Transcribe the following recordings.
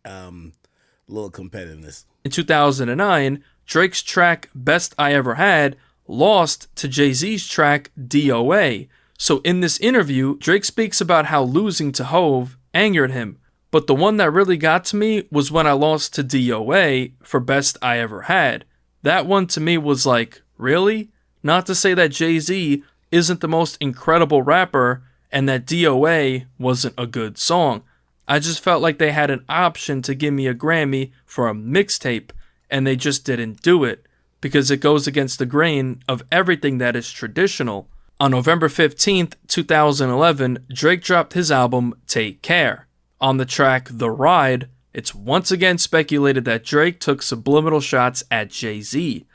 little competitiveness. In 2009, Drake's track Best I Ever Had lost to Jay-Z's track DOA. So in this interview, Drake speaks about how losing to Hove angered him. But the one that really got to me was when I lost to DOA for Best I Ever Had. That one to me was like, really? Not to say that Jay-Z isn't the most incredible rapper and that DOA wasn't a good song. I just felt like they had an option to give me a Grammy for a mixtape, and they just didn't do it, because it goes against the grain of everything that is traditional. On November 15th, 2011, Drake dropped his album Take Care. On the track The Ride, it's once again speculated that Drake took subliminal shots at Jay-Z.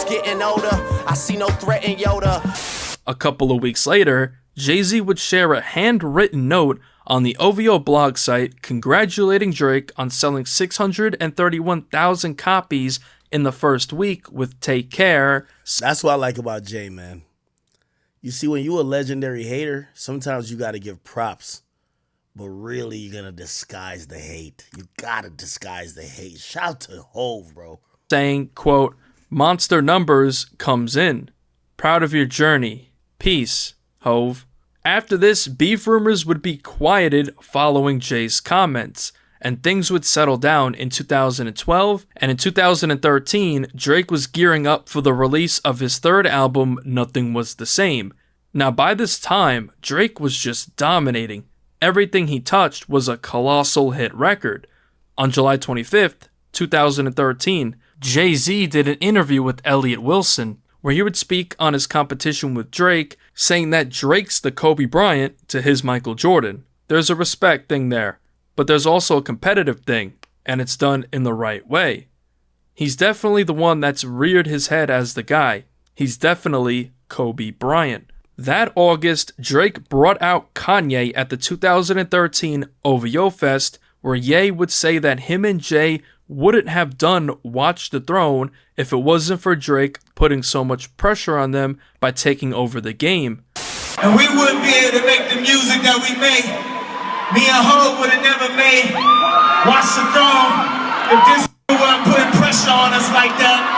Getting older, I see no threat in Yoda. A couple of weeks later, Jay-Z would share a handwritten note on the OVO blog site congratulating Drake on selling 631,000 copies in the first week with Take Care. That's what I like about Jay, man. You see, when you a legendary hater, sometimes you got to give props. But really, you're going to disguise the hate. You got to disguise the hate. Shout to Hove, bro. Saying, quote, "Monster numbers comes in. Proud of your journey. Peace, Hove." After this, beef rumors would be quieted following Jay's comments, and things would settle down in 2012, and in 2013, Drake was gearing up for the release of his third album, Nothing Was the Same. Now by this time, Drake was just dominating. Everything he touched was a colossal hit record. On July 25th, 2013, Jay-Z did an interview with Elliott Wilson, where he would speak on his competition with Drake, saying that Drake's the Kobe Bryant to his Michael Jordan. There's a respect thing there, but there's also a competitive thing, and it's done in the right way. He's definitely the one that's reared his head as the guy. He's definitely Kobe Bryant. That August, Drake brought out Kanye at the 2013 OVO Fest, where Ye would say that him and Jay wouldn't have done Watch the Throne if it wasn't for Drake putting so much pressure on them by taking over the game. And we wouldn't be able to make the music that we make. Me and Hov would have never made Watch the Throne if this wasn't putting pressure on us like that.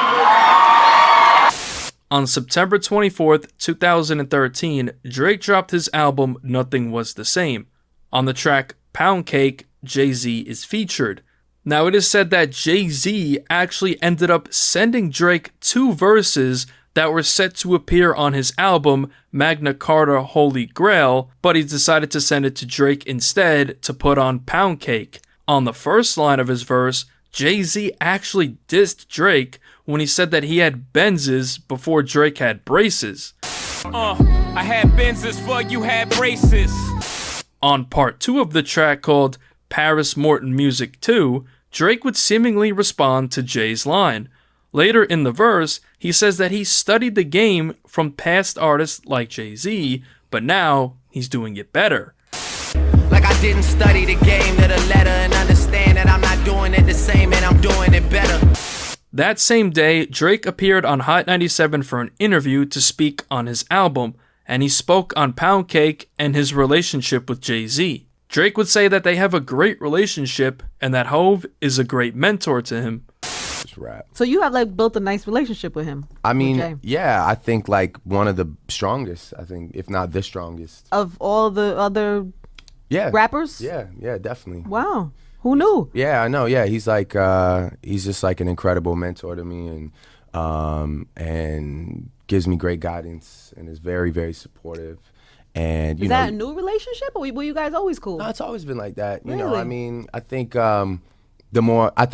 On September 24th, 2013, Drake dropped his album Nothing Was the Same. On the track Pound Cake, Jay-Z is featured. Now it is said that Jay-Z actually ended up sending Drake 2 verses that were set to appear on his album Magna Carta Holy Grail, but he decided to send it to Drake instead to put on Pound Cake. On the first line of his verse, Jay-Z actually dissed Drake when he said that he had Benzes before Drake had braces. I had Benzes before you had braces. On part 2 of the track called Paris Morton Music 2, Drake would seemingly respond to Jay's line. Later in the verse, he says that he studied the game from past artists like Jay-Z, but now he's doing it better. Like I didn't study the game to the letter and understand that I'm not doing it the same and I'm doing it better. That same day, Drake appeared on Hot 97 for an interview to speak on his album, and he spoke on Pound Cake and his relationship with Jay-Z. Drake would say that they have a great relationship and that Hove is a great mentor to him. Rap. So you have like built a nice relationship with him. I mean, yeah, I think like one of the strongest, I think, if not the strongest. Of all the other rappers? Yeah, definitely. Wow. Who knew? Yeah, I know. Yeah, he's like he's just like an incredible mentor to me and gives me great guidance and is very, very supportive. And is that a new relationship or were you guys always cool? No, it's always been like that. You really? know, I mean, I think the more I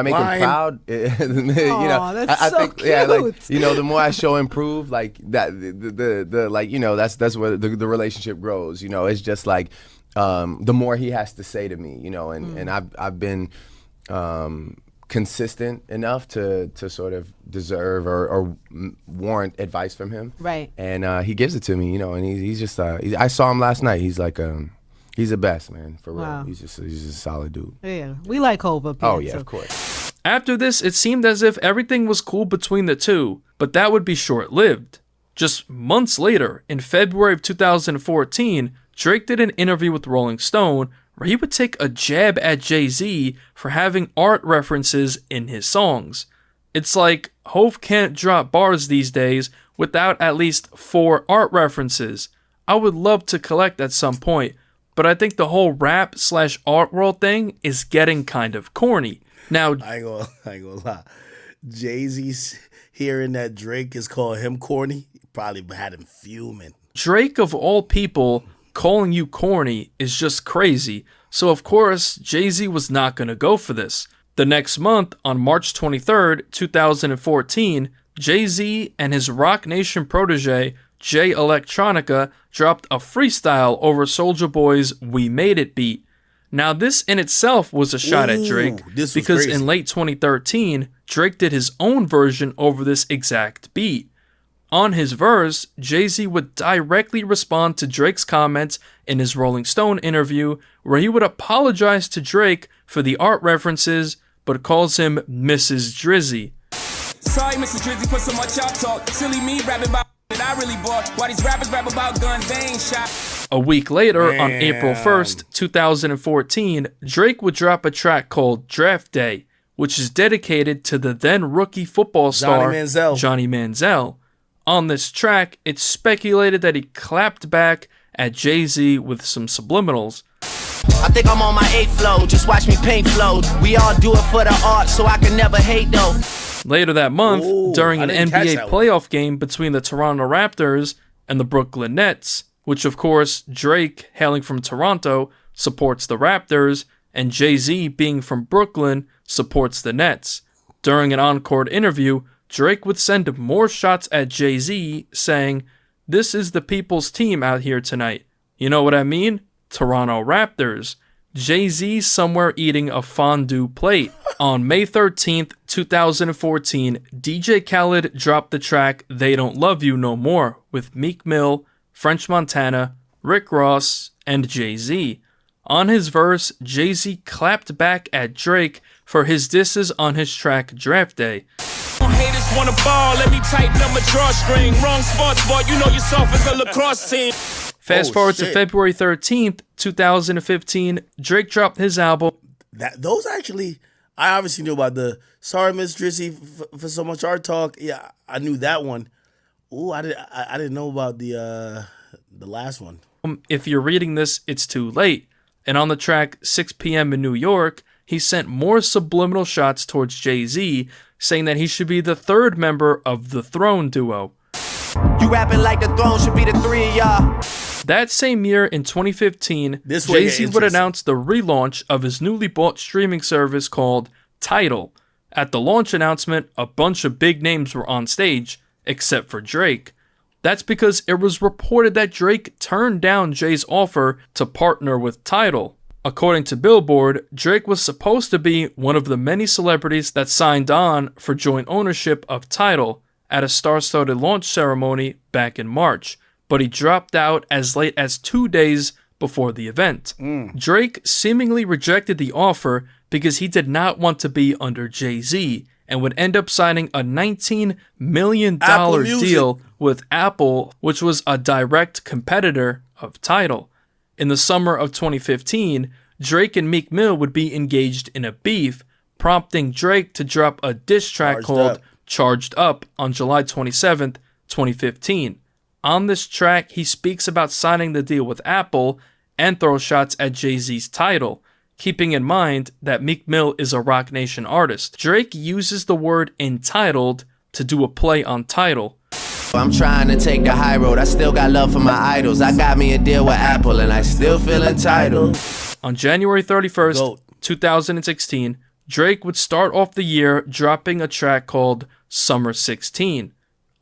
make him proud, that's so think, cute. yeah, like, the more I show him prove, like that, the like, that's where the relationship grows. It's just like, the more he has to say to me, and I've been, consistent enough to sort of deserve or warrant advice from him. Right. And he gives it to me, and he's just, I saw him last night. He's like, he's the best, man, for real. Wow. He's just a solid dude. Yeah, we like Hov up here. Oh, yeah, of course. After this, it seemed as if everything was cool between the two, but that would be short-lived. Just months later, in February of 2014, Drake did an interview with Rolling Stone, where he would take a jab at Jay-Z for having art references in his songs. It's like Hov can't drop bars these days without at least 4 art references. I would love to collect at some point, but I think the whole rap/art world thing is getting kind of corny. Now, I ain't gonna lie. Jay-Z's hearing that Drake is calling him corny probably had him fuming. Drake of all people calling you corny is just crazy, so of course Jay-Z was not going to go for this. The next month, on March 23rd, 2014, Jay-Z and his Roc Nation protege, Jay Electronica, dropped a freestyle over Soulja Boy's We Made It beat. Now this in itself was a shot at Drake, because in late 2013, Drake did his own version over this exact beat. On his verse, Jay-Z would directly respond to Drake's comments in his Rolling Stone interview, where he would apologize to Drake for the art references, but calls him Mrs. Drizzy. Sorry, Mrs. Drizzy, for so much y'all talk. Silly me rapping about that I really bought. Why these rappers rap about guns they ain't shot. A week later, on April 1st, 2014, Drake would drop a track called Draft Day, which is dedicated to the then rookie football star Johnny Manziel. On this track, it's speculated that he clapped back at Jay-Z with some subliminals. I think I'm on my 8th flow, just watch me paint flow. We all do it for the art, so I can never hate though. Later that month, during an NBA playoff game between the Toronto Raptors and the Brooklyn Nets, which of course Drake, hailing from Toronto, supports the Raptors, and Jay-Z, being from Brooklyn, supports the Nets. During an on-court interview, Drake would send more shots at Jay-Z, saying, "This is the people's team out here tonight. You know what I mean? Toronto Raptors." Jay-Z somewhere eating a fondue plate. On May 13th, 2014, DJ Khaled dropped the track They Don't Love You No More with Meek Mill, French Montana, Rick Ross, and Jay-Z. On his verse, Jay-Z clapped back at Drake for his disses on his track Draft Day. Haters wanna ball, let me tighten up my drawstring. Wrong sports boy, you know you're soft as a lacrosse team. Fast forward to February 13th, 2015, Drake dropped his album. Those actually, I obviously knew about the Sorry Miss Drizzy for so much art talk. Yeah, I knew that one. Ooh, I didn't know about the last one. If you're reading this, it's too late. And on the track 6 p.m. in New York, he sent more subliminal shots towards Jay-Z, saying that he should be the third member of the Throne duo. You rapping like the Throne should be the 3 of y'all. That same year, in 2015, Jay-Z would announce the relaunch of his newly bought streaming service called Tidal. At the launch announcement, a bunch of big names were on stage, except for Drake. That's because it was reported that Drake turned down Jay's offer to partner with Tidal. According to Billboard, Drake was supposed to be one of the many celebrities that signed on for joint ownership of Tidal at a star-studded launch ceremony back in March, but he dropped out as late as 2 days before the event. Drake seemingly rejected the offer because he did not want to be under Jay-Z and would end up signing a $19 million deal with Apple, which was a direct competitor of Tidal. In the summer of 2015, Drake and Meek Mill would be engaged in a beef, prompting Drake to drop a diss track called Charged Up on July 27th, 2015. On this track, he speaks about signing the deal with Apple and throws shots at Jay-Z's Tidal, keeping in mind that Meek Mill is a Roc Nation artist. Drake uses the word entitled to do a play on Tidal. I'm trying to take the high road. I still got love for my idols. I got me a deal with Apple and I still feel entitled. On January 31st, 2016, Drake would start off the year dropping a track called Summer 16.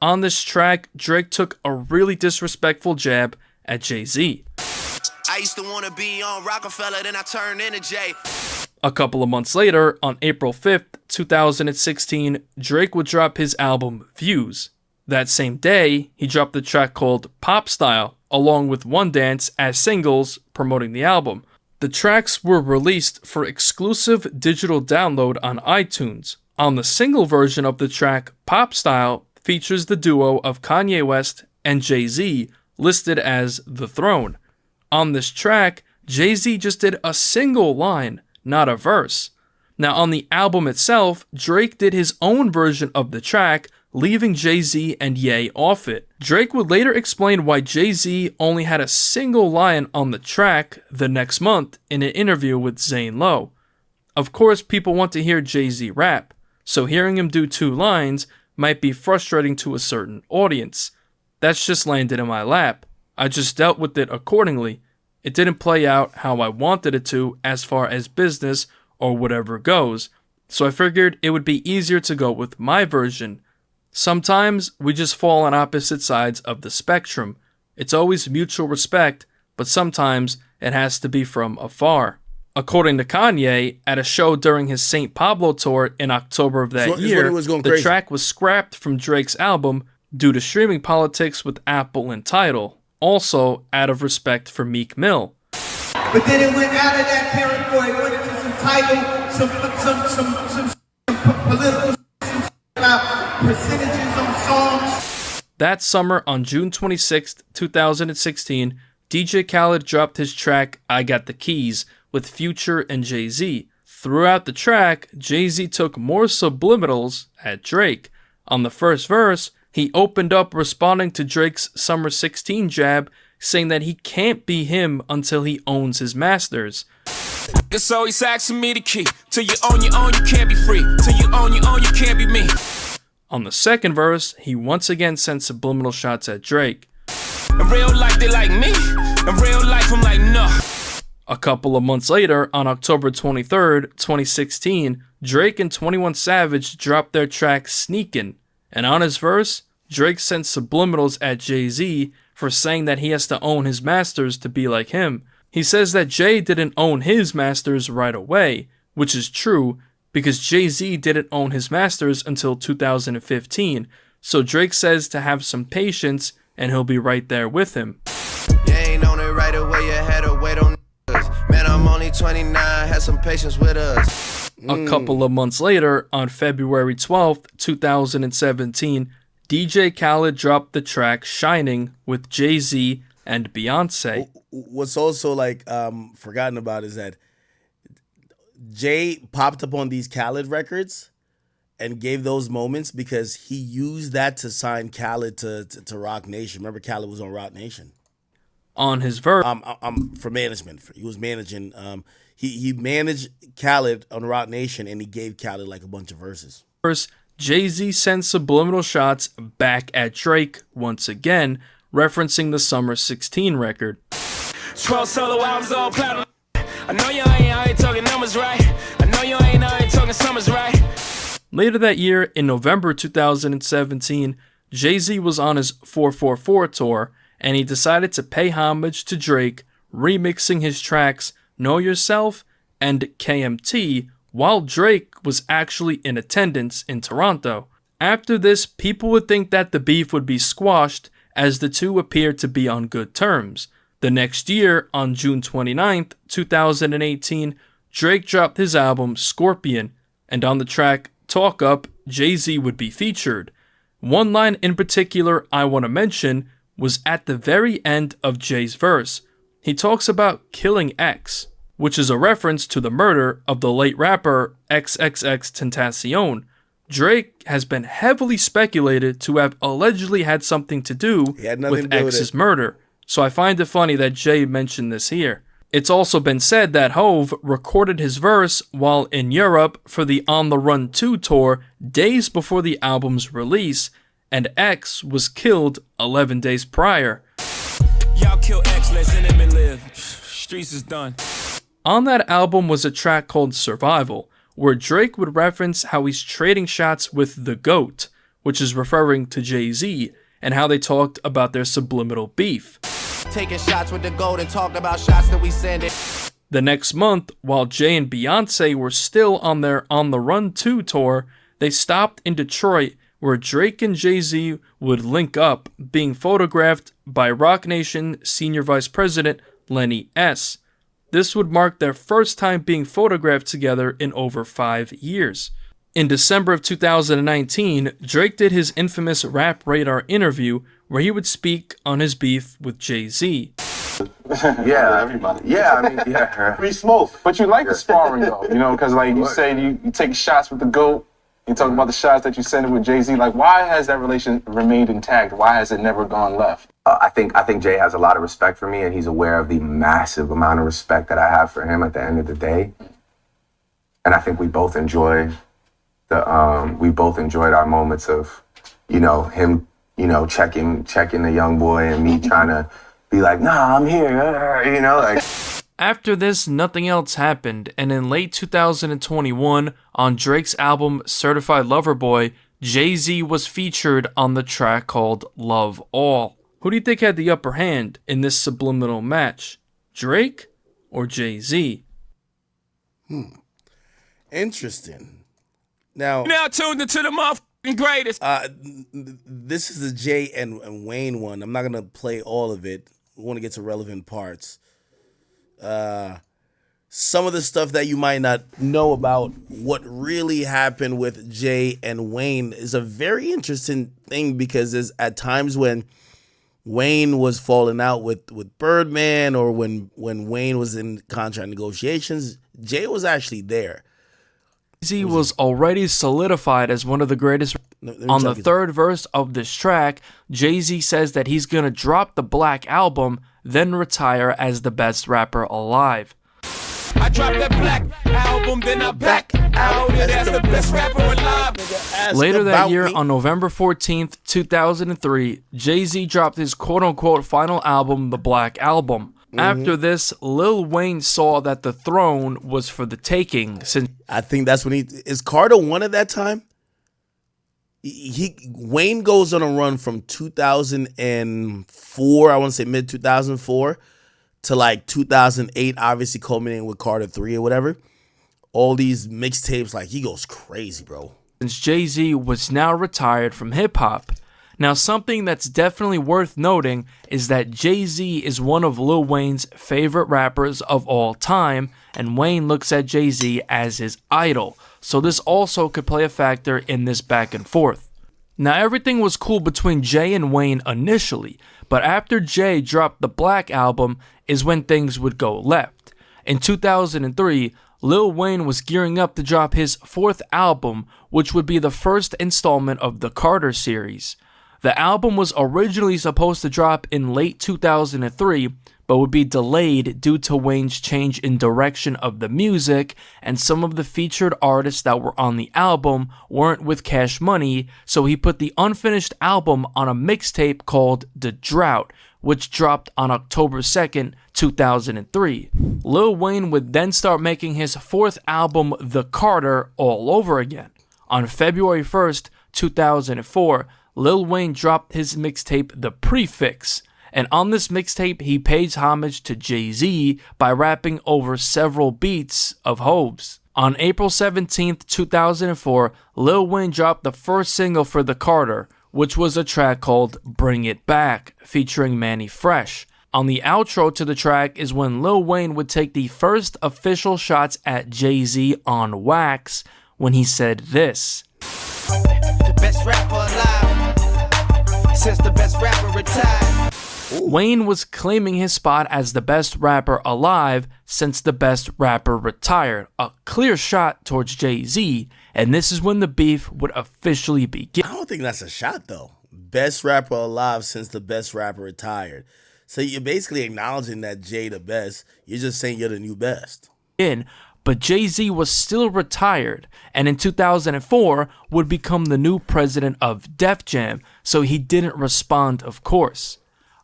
On this track, Drake took a really disrespectful jab at Jay-Z. I used to want to be on Rockefeller, then I turned into Jay. A couple of months later, on April 5th, 2016, Drake would drop his album Views. That same day, he dropped the track called Pop Style, along with One Dance as singles promoting the album. The tracks were released for exclusive digital download on iTunes. On the single version of the track, Pop Style features the duo of Kanye West and Jay-Z, listed as The Throne. On this track, Jay-Z just did a single line, not a verse. Now on the album itself, Drake did his own version of the track, leaving Jay-Z and Ye off it. Drake would later explain why Jay-Z only had a single line on the track the next month in an interview with Zane Lowe. Of course, people want to hear Jay-Z rap, so hearing him do 2 lines might be frustrating to a certain audience. That's just landed in my lap. I just dealt with it accordingly. It didn't play out how I wanted it to as far as business or whatever goes, so I figured it would be easier to go with my version. Sometimes we just fall on opposite sides of the spectrum. It's always mutual respect, but sometimes it has to be from afar. According to Kanye, at a show during his St. Pablo tour in October of that year, the track was scrapped from Drake's album due to streaming politics with Apple and Tidal, also out of respect for Meek Mill. But then it went out of that territory, went into some Tidal, some political about percentages on songs. That summer, on June 26, 2016, DJ Khaled dropped his track I Got the Keys with Future and Jay-Z. Throughout the track, Jay-Z took more subliminals at Drake. On the first verse, he opened up responding to Drake's Summer 16 jab, saying that he can't be him until he owns his masters. So he's asking me the key. Till you own your own, you can't be free. Till you own your own, you can't be me. On the second verse, he once again sent subliminal shots at Drake. In real life, they like me. In real life, I'm like, no. A couple of months later, on October 23rd, 2016, Drake and 21 Savage dropped their track Sneakin', and on his verse, Drake sent subliminals at Jay-Z for saying that he has to own his masters to be like him. He says that Jay didn't own his masters right away, which is true because Jay-Z didn't own his masters until 2015, so Drake says to have some patience and he'll be right there with him. You ain't on it right away, you had to wait on us. Man, I'm only 29, had some patience with us. A couple of months later, on February 12th, 2017, DJ Khaled dropped the track Shining with Jay-Z and Beyonce. What's also forgotten about is that Jay popped up on these Khaled records and gave those moments because he used that to sign Khaled to Rock Nation. Remember, Khaled was on Rock Nation. On his verse, for management. He was managing. He managed Khaled on Rock Nation, and he gave Khaled like a bunch of verses. Jay-Z sent subliminal shots back at Drake once again, referencing the Summer 16 record. 12 solo albums all platinum. I know you ain't out here talking numbers right. I know you ain't out here talking summers right. Later that year, in November 2017, Jay-Z was on his 444 tour, and he decided to pay homage to Drake, remixing his tracks Know Yourself and KMT, while Drake was actually in attendance in Toronto. After this, people would think that the beef would be squashed, as the two appeared to be on good terms. The next year, on June 29th, 2018, Drake dropped his album Scorpion, and on the track Talk Up, Jay-Z would be featured. One line in particular I want to mention was at the very end of Jay's verse. He talks about killing X, which is a reference to the murder of the late rapper XXXTentacion. Drake has been heavily speculated to have allegedly had something to do with X's murder, so I find it funny that Jay mentioned this here. It's also been said that Hove recorded his verse while in Europe for the On the Run 2 tour days before the album's release, and X was killed 11 days prior. Y'all kill X, let Cinnamon live. Streets is done. On that album was a track called Survival, where Drake would reference how he's trading shots with the GOAT, which is referring to Jay-Z, and how they talked about their subliminal beef. Taking shots with the gold and talked about shots that we sending. The next month, while Jay and Beyonce were still on their On the Run 2 tour, they stopped in Detroit, where Drake and Jay-Z would link up, being photographed by Rock Nation Senior Vice President Lenny S. This would mark their first time being photographed together in over 5 years. In December of 2019, Drake did his infamous Rap Radar interview where he would speak on his beef with Jay-Z. Yeah, everybody. Yeah, I mean, yeah. We smoke, but you like the sparring though, you know, because like you say you take shots with the GOAT. You talk about the shots that you sent with Jay-Z. Like, why has that relation remained intact? Why has it never gone left? I think Jay has a lot of respect for me, and he's aware of the massive amount of respect that I have for him at the end of the day. And I think we both enjoy we both enjoyed our moments of, him, checking the young boy and me trying to be like, nah, I'm here, like. After this, nothing else happened, and in late 2021, on Drake's album Certified Lover Boy, Jay-Z was featured on the track called Love All. Who do you think had the upper hand in this subliminal match? Drake or Jay-Z? Interesting. Now tuned into the motherfucking greatest. This is the Jay and Wayne one. I'm not going to play all of it. We want to get to relevant parts. Some of the stuff that you might not know about what really happened with Jay and Wayne is a very interesting thing, because there's at times when Wayne was falling out with Birdman, or when Wayne was in contract negotiations, Jay was actually there. Jay-Z was already solidified as one of the greatest. On the third verse of this track, Jay-Z says that he's gonna drop the Black Album, then retire as the best rapper alive. I dropped that Black Album, then I back out it as the best rapper alive. Later that year, on November 14th, 2003, Jay-Z dropped his quote-unquote final album, The Black Album. After this, Lil Wayne saw that the throne was for the taking. Since I think that's when is Carter one at that time? Wayne goes on a run from 2004, I want to say mid 2004, to like 2008, obviously culminating with Carter 3 or whatever. All these mixtapes, like he goes crazy, bro. Since Jay-Z was now retired from hip-hop. Now, something that's definitely worth noting is that Jay-Z is one of Lil Wayne's favorite rappers of all time, and Wayne looks at Jay-Z as his idol. So this also could play a factor in this back and forth. Now, everything was cool between Jay and Wayne initially, but after Jay dropped the Black Album is when things would go left. In 2003, Lil Wayne was gearing up to drop his fourth album, which would be the first installment of the Carter series. The album was originally supposed to drop in late 2003, but would be delayed due to Wayne's change in direction of the music, and some of the featured artists that were on the album weren't with Cash Money, so he put the unfinished album on a mixtape called The Drought, which dropped on October 2nd, 2003. Lil Wayne would then start making his fourth album, The Carter, all over again. On February 1st, 2004, Lil Wayne dropped his mixtape The Prefix, and on this mixtape he pays homage to Jay-Z by rapping over several beats of Hove's. On April 17th, 2004, Lil Wayne dropped the first single for The Carter, which was a track called Bring It Back, featuring Manny Fresh. On the outro to the track is when Lil Wayne would take the first official shots at Jay-Z on wax, when he said this. The best rapper alive since the best rapper retired. Wayne was claiming his spot as the best rapper alive since the best rapper retired, a clear shot towards Jay-Z, and this is when the beef would officially begin. I don't think that's a shot, though. Best rapper alive since the best rapper retired. So you're basically acknowledging that Jay the best. You're just saying you're the new best. But Jay-Z was still retired, and in 2004 would become the new president of Def Jam, so he didn't respond, of course.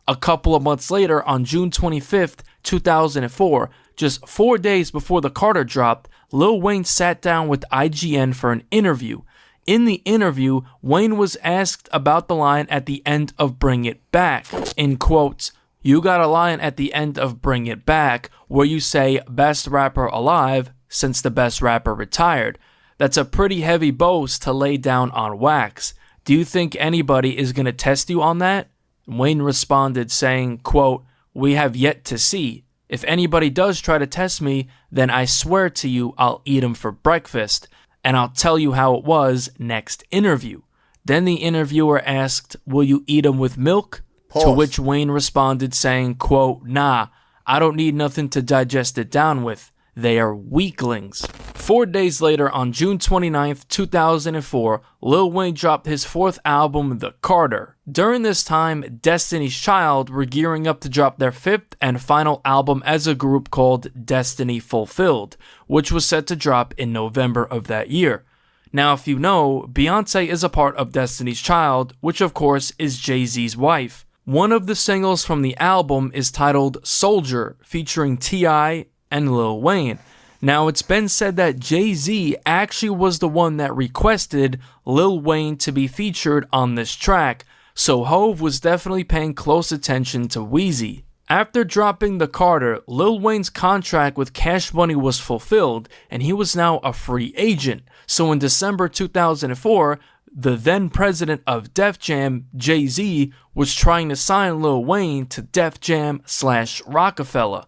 A couple of months later, on June 25th, 2004, just 4 days before the Carter dropped, Lil Wayne sat down with IGN for an interview. In the interview, Wayne was asked about the line at the end of Bring It Back. In quotes, "You got a line at the end of Bring It Back where you say best rapper alive since the best rapper retired. That's a pretty heavy boast to lay down on wax. Do you think anybody is going to test you on that?" Wayne responded saying, quote, "We have yet to see. If anybody does try to test me, then I swear to you I'll eat him for breakfast, and I'll tell you how it was next interview." Then the interviewer asked, "Will you eat him with milk?" Pause. To which Wayne responded saying, quote, "Nah, I don't need nothing to digest it down with. They are weaklings." 4 days later, on June 29th, 2004, Lil Wayne dropped his fourth album, The Carter. During this time, Destiny's Child were gearing up to drop their fifth and final album as a group called Destiny Fulfilled, which was set to drop in November of that year. Now, if you know, Beyonce is a part of Destiny's Child, which of course is Jay-Z's wife. One of the singles from the album is titled Soldier, featuring T.I. and Lil Wayne. Now, it's been said that Jay-Z actually was the one that requested Lil Wayne to be featured on this track, so Hove was definitely paying close attention to Weezy. After dropping The Carter, Lil Wayne's contract with Cash Money was fulfilled, and he was now a free agent. So in December 2004, the then president of Def Jam, Jay-Z, was trying to sign Lil Wayne to Def Jam/Rockefeller.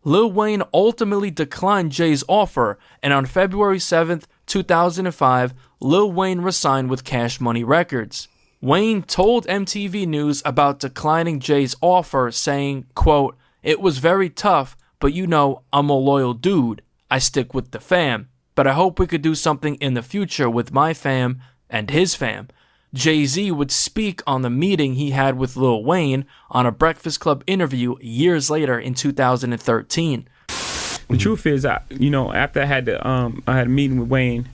Lil Wayne ultimately declined Jay's offer, and on February 7th, 2005, Lil Wayne resigned with Cash Money Records. Wayne told MTV News about declining Jay's offer, saying, quote, "It was very tough, but you know, I'm a loyal dude. I stick with the fam. But I hope we could do something in the future with my fam and his fam." Jay-Z would speak on the meeting he had with Lil Wayne on a Breakfast Club interview years later in 2013. The truth is, after I had a meeting with Wayne,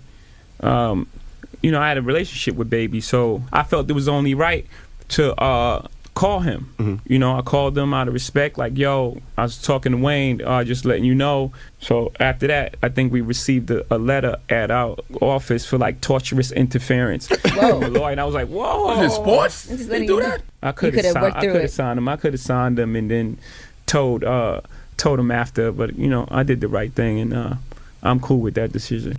I had a relationship with Baby, so I felt it was only right to call him. Mm-hmm. I called him out of respect, like, yo, I was talking to Wayne, just letting you know. So after that, I think we received a letter at our office for like torturous interference. Whoa. And I was like, whoa. Was it sports? They do that? I could have signed him. I could have signed him and then told him after, but I did the right thing, and I'm cool with that decision.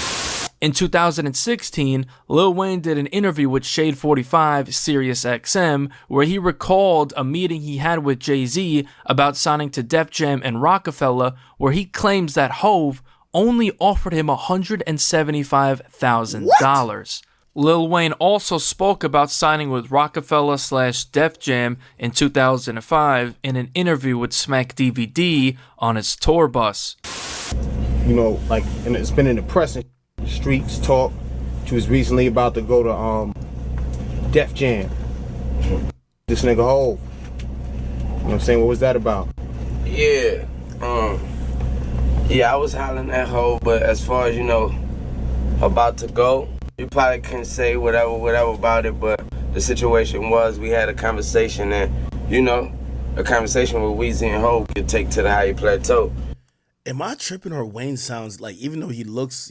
In 2016, Lil Wayne did an interview with Shade 45 Sirius XM where he recalled a meeting he had with Jay-Z about signing to Def Jam and Rockefeller, where he claims that Hove only offered him $175,000. Lil Wayne also spoke about signing with Rockefeller/Def Jam in 2005 in an interview with Smack DVD on his tour bus. And it's been in the press and streets talk. She was recently about to go to Def Jam. This nigga Hove. You know what I'm saying? What was that about? Yeah. I was hollering at Hove, but as far as about to go, you probably couldn't say whatever about it, but the situation was we had a conversation, and a conversation with Weezy and Hove could take to the higher plateau. Am I tripping, or Wayne sounds like, even though he looks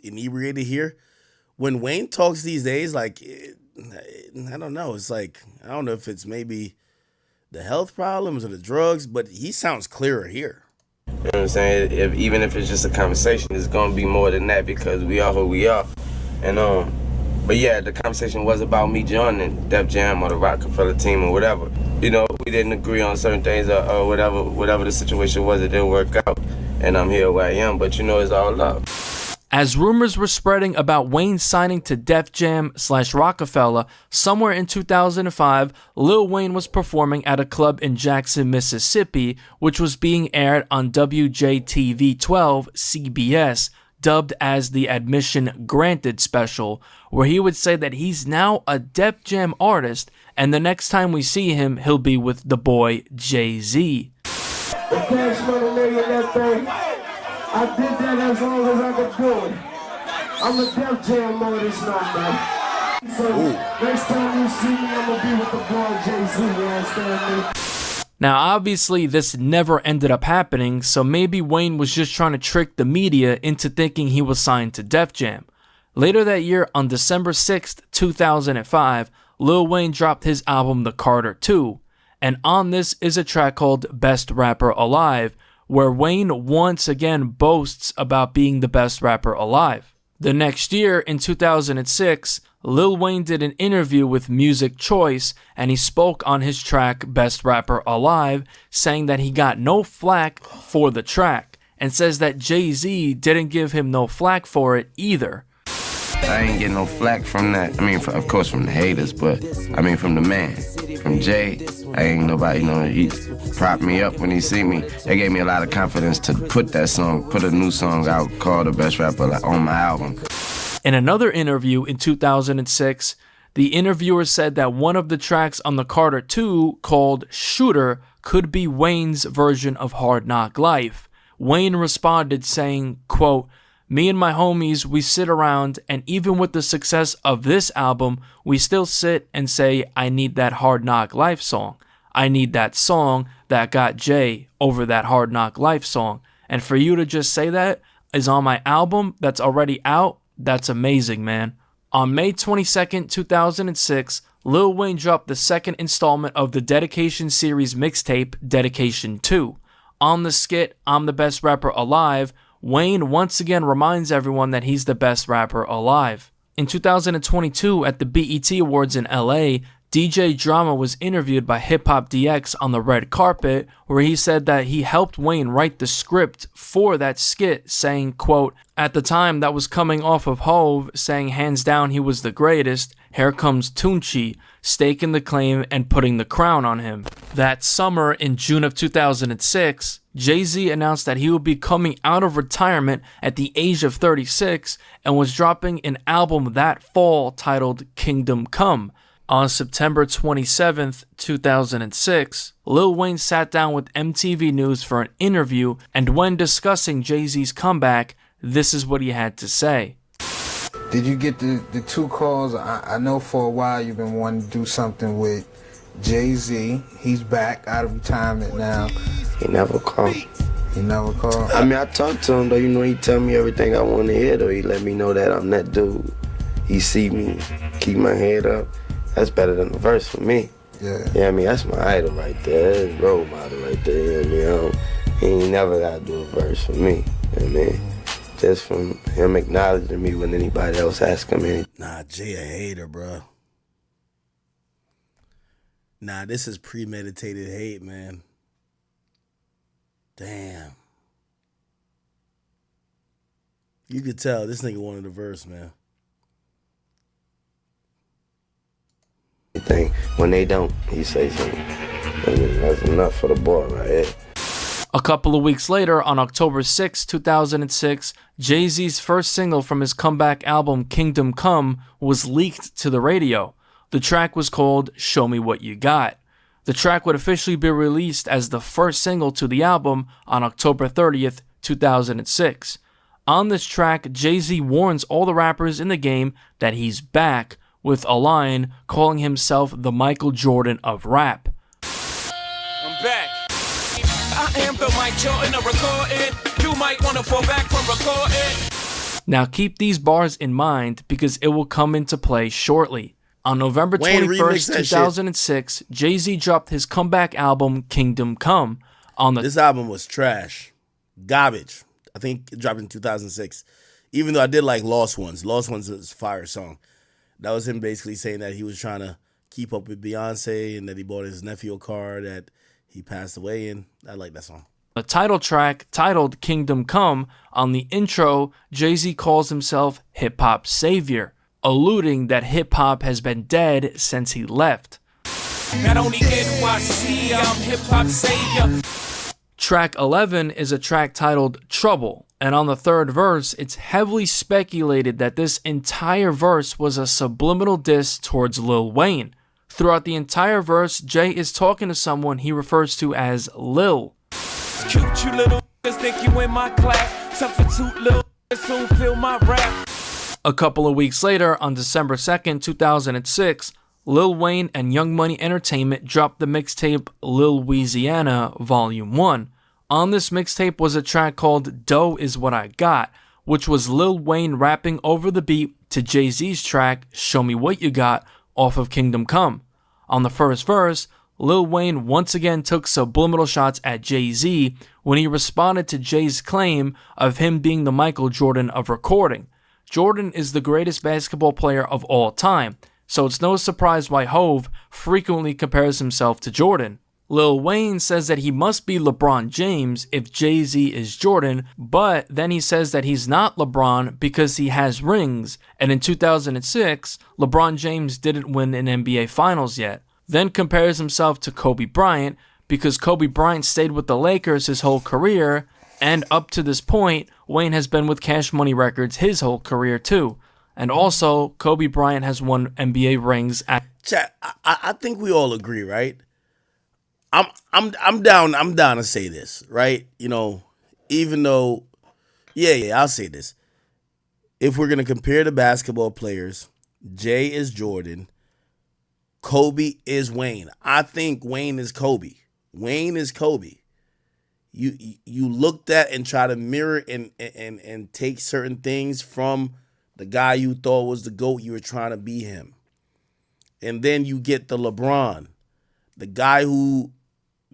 inebriated here, when Wayne talks these days, like, I don't know. It's like, I don't know if it's maybe the health problems or the drugs, but he sounds clearer here. You know what I'm saying? Even if it's just a conversation, it's gonna be more than that because we are who we are. And but yeah, the conversation was about me joining Def Jam or the Rockefeller team or whatever. We didn't agree on certain things or whatever the situation was. It didn't work out, and I'm here where I am. But it's all love. As rumors were spreading about Wayne signing to Def Jam/Rockefeller, somewhere in 2005, Lil Wayne was performing at a club in Jackson, Mississippi, which was being aired on WJTV-12 CBS, dubbed as the Admission Granted special, where he would say that he's now a Def Jam artist, and the next time we see him, he'll be with the boy Jay-Z. I did that as long as I could do it. I'm a Def Jam artist now, man. So next time you see me, I'm gonna be with the boy Jay-Z, you understand me? Now, obviously, this never ended up happening, so maybe Wayne was just trying to trick the media into thinking he was signed to Def Jam. Later that year, on December 6th, 2005, Lil Wayne dropped his album The Carter 2, and on this is a track called Best Rapper Alive, where Wayne once again boasts about being the best rapper alive. The next year, in 2006, Lil Wayne did an interview with Music Choice, and he spoke on his track Best Rapper Alive, saying that he got no flack for the track, and says that Jay-Z didn't give him no flack for it either. I ain't getting no flack from that. Of course from the haters, but from the man. from Jay. I ain't nobody, he propped me up when he see me. They gave me a lot of confidence to put a new song out called The Best Rapper on my album. In another interview in 2006, the interviewer said that one of the tracks on the Carter 2, called Shooter, could be Wayne's version of Hard Knock Life. Wayne responded saying, quote, "Me and my homies, we sit around, and even with the success of this album, we still sit and say, I need that Hard Knock Life song. I need that song that got Jay over that Hard Knock Life song. And for you to just say that is on my album that's already out, that's amazing, man." On May 22nd, 2006, Lil Wayne dropped the second installment of the Dedication series mixtape, Dedication 2. On the skit, I'm the Best Rapper Alive, Wayne once again reminds everyone that he's the best rapper alive. In 2022, at the BET Awards in LA, DJ Drama was interviewed by Hip Hop DX on the red carpet, where he said that he helped Wayne write the script for that skit, saying, quote, "At the time that was coming off of Hove, saying hands down he was the greatest, here comes Tunchi, staking the claim and putting the crown on him." That summer, in June of 2006, Jay-Z announced that he would be coming out of retirement at the age of 36 and was dropping an album that fall titled Kingdom Come. On September 27th, 2006, Lil Wayne sat down with MTV News for an interview, and when discussing Jay-Z's comeback, this is what he had to say. Did you get the two calls? I know for a while you've been wanting to do something with Jay-Z. He's back out of retirement now. He never called. He never called? I mean, I talked to him, though. He tell me everything I want to hear, though. He let me know that I'm that dude. He see me, keep my head up. That's better than the verse for me. Yeah. I mean, that's my idol right there. That's role model right there. You know what I mean? He ain't never got to do a verse for me. You know what I mean? Just from him acknowledging me when anybody else asks him anything. Nah, Jay a hater, bro. Nah, this is premeditated hate, man. Damn. You could tell this nigga wanted a verse, man. When they don't, he say something. I mean, that's enough for the boy right here. A couple of weeks later, on October 6, 2006, Jay-Z's first single from his comeback album Kingdom Come was leaked to the radio. The track was called Show Me What You Got. The track would officially be released as the first single to the album on October 30th, 2006. On this track, Jay-Z warns all the rappers in the game that he's back, with a line calling himself the Michael Jordan of rap. I'm back. I am the Mike Jordan of recording. You might want to fall back from recording. Now keep these bars in mind because it will come into play shortly. On November 21st, 2006, Jay-Z dropped his comeback album Kingdom Come. This album was trash. Garbage. I think it dropped in 2006. Even though I did like Lost Ones. Lost Ones was a fire song. That was him basically saying that he was trying to keep up with Beyonce and that he bought his nephew a car that he passed away in. I like that song. The title track, titled Kingdom Come, on the intro, Jay-Z calls himself hip-hop savior, alluding that hip-hop has been dead since he left. Not only NYC, I'm hip-hop savior. Track 11 is a track titled Trouble, and on the third verse, it's heavily speculated that this entire verse was a subliminal diss towards Lil Wayne. Throughout the entire verse, Jay is talking to someone he refers to as Lil. Cute, you little think you in my class. Substitute little soon feel my rap. A couple of weeks later, on December 2nd, 2006, Lil Wayne and Young Money Entertainment dropped the mixtape Lil Louisiana Volume 1. On this mixtape was a track called Dough Is What I Got, which was Lil Wayne rapping over the beat to Jay-Z's track Show Me What You Got off of Kingdom Come. On the first verse, Lil Wayne once again took subliminal shots at Jay-Z when he responded to Jay's claim of him being the Michael Jordan of recording. Jordan is the greatest basketball player of all time, so it's no surprise why Hove frequently compares himself to Jordan. Lil Wayne says that he must be LeBron James if Jay-Z is Jordan, but then he says that he's not LeBron because he has rings, and in 2006, LeBron James didn't win an NBA Finals yet. then compares himself to Kobe Bryant because Kobe Bryant stayed with the Lakers his whole career, and up to this point, Wayne has been with Cash Money Records his whole career too. And also, Kobe Bryant has won NBA rings at Chat, I think we all agree, right? I'm down to say this, right? Even though, yeah, I'll say this. If we're gonna compare the basketball players, Jay is Jordan, Kobe is Wayne. I think Wayne is Kobe. Wayne is Kobe. You looked at and try to mirror and take certain things from the guy you thought was the GOAT. You were trying to be him. And then you get the LeBron, the guy who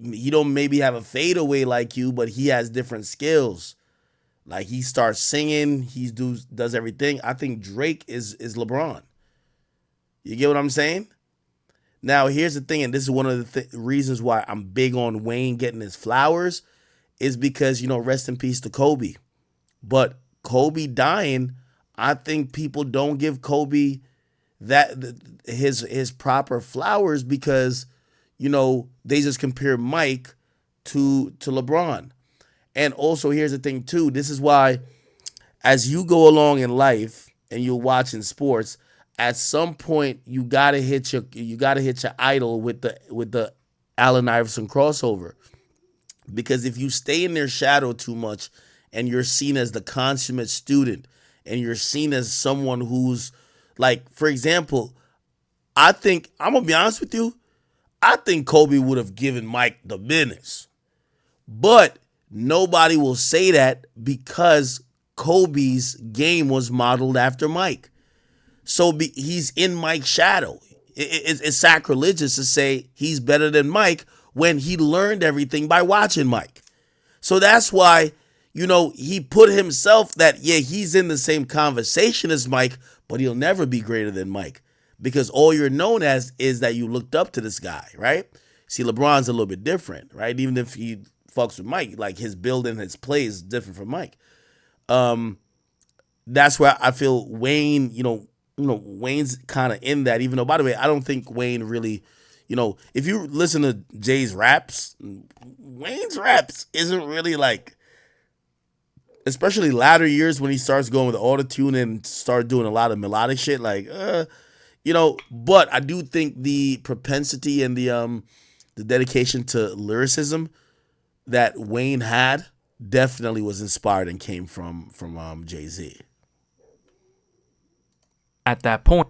he don't maybe have a fadeaway like you, but he has different skills. Like he starts singing, he does everything. I think Drake is LeBron. You get what I'm saying? Now here's the thing, and this is one of the reasons why I'm big on Wayne getting his flowers, is because rest in peace to Kobe. But Kobe dying, I think people don't give Kobe his proper flowers because they just compare Mike to LeBron. And also here's the thing too, this is why as you go along in life and you're watching sports, at some point you gotta hit your idol with the Allen Iverson crossover. Because if you stay in their shadow too much and you're seen as the consummate student and you're seen as someone who's like, for example, I think, I'm going to be honest with you, I think Kobe would have given Mike the business. But nobody will say that because Kobe's game was modeled after Mike. So he's in Mike's shadow. It's sacrilegious to say he's better than Mike when he learned everything by watching Mike. So that's why, he put himself that, he's in the same conversation as Mike, but he'll never be greater than Mike because all you're known as is that you looked up to this guy, right? See, LeBron's a little bit different, right? Even if he fucks with Mike, like his build and his play is different from Mike. That's where I feel Wayne, Wayne's kind of in that, even though, by the way, I don't think Wayne really, if you listen to Jay's raps, Wayne's raps isn't really like, especially latter years when he starts going with auto-tune and start doing a lot of melodic shit, like, but I do think the propensity and the dedication to lyricism that Wayne had definitely was inspired and came from Jay-Z. At that point.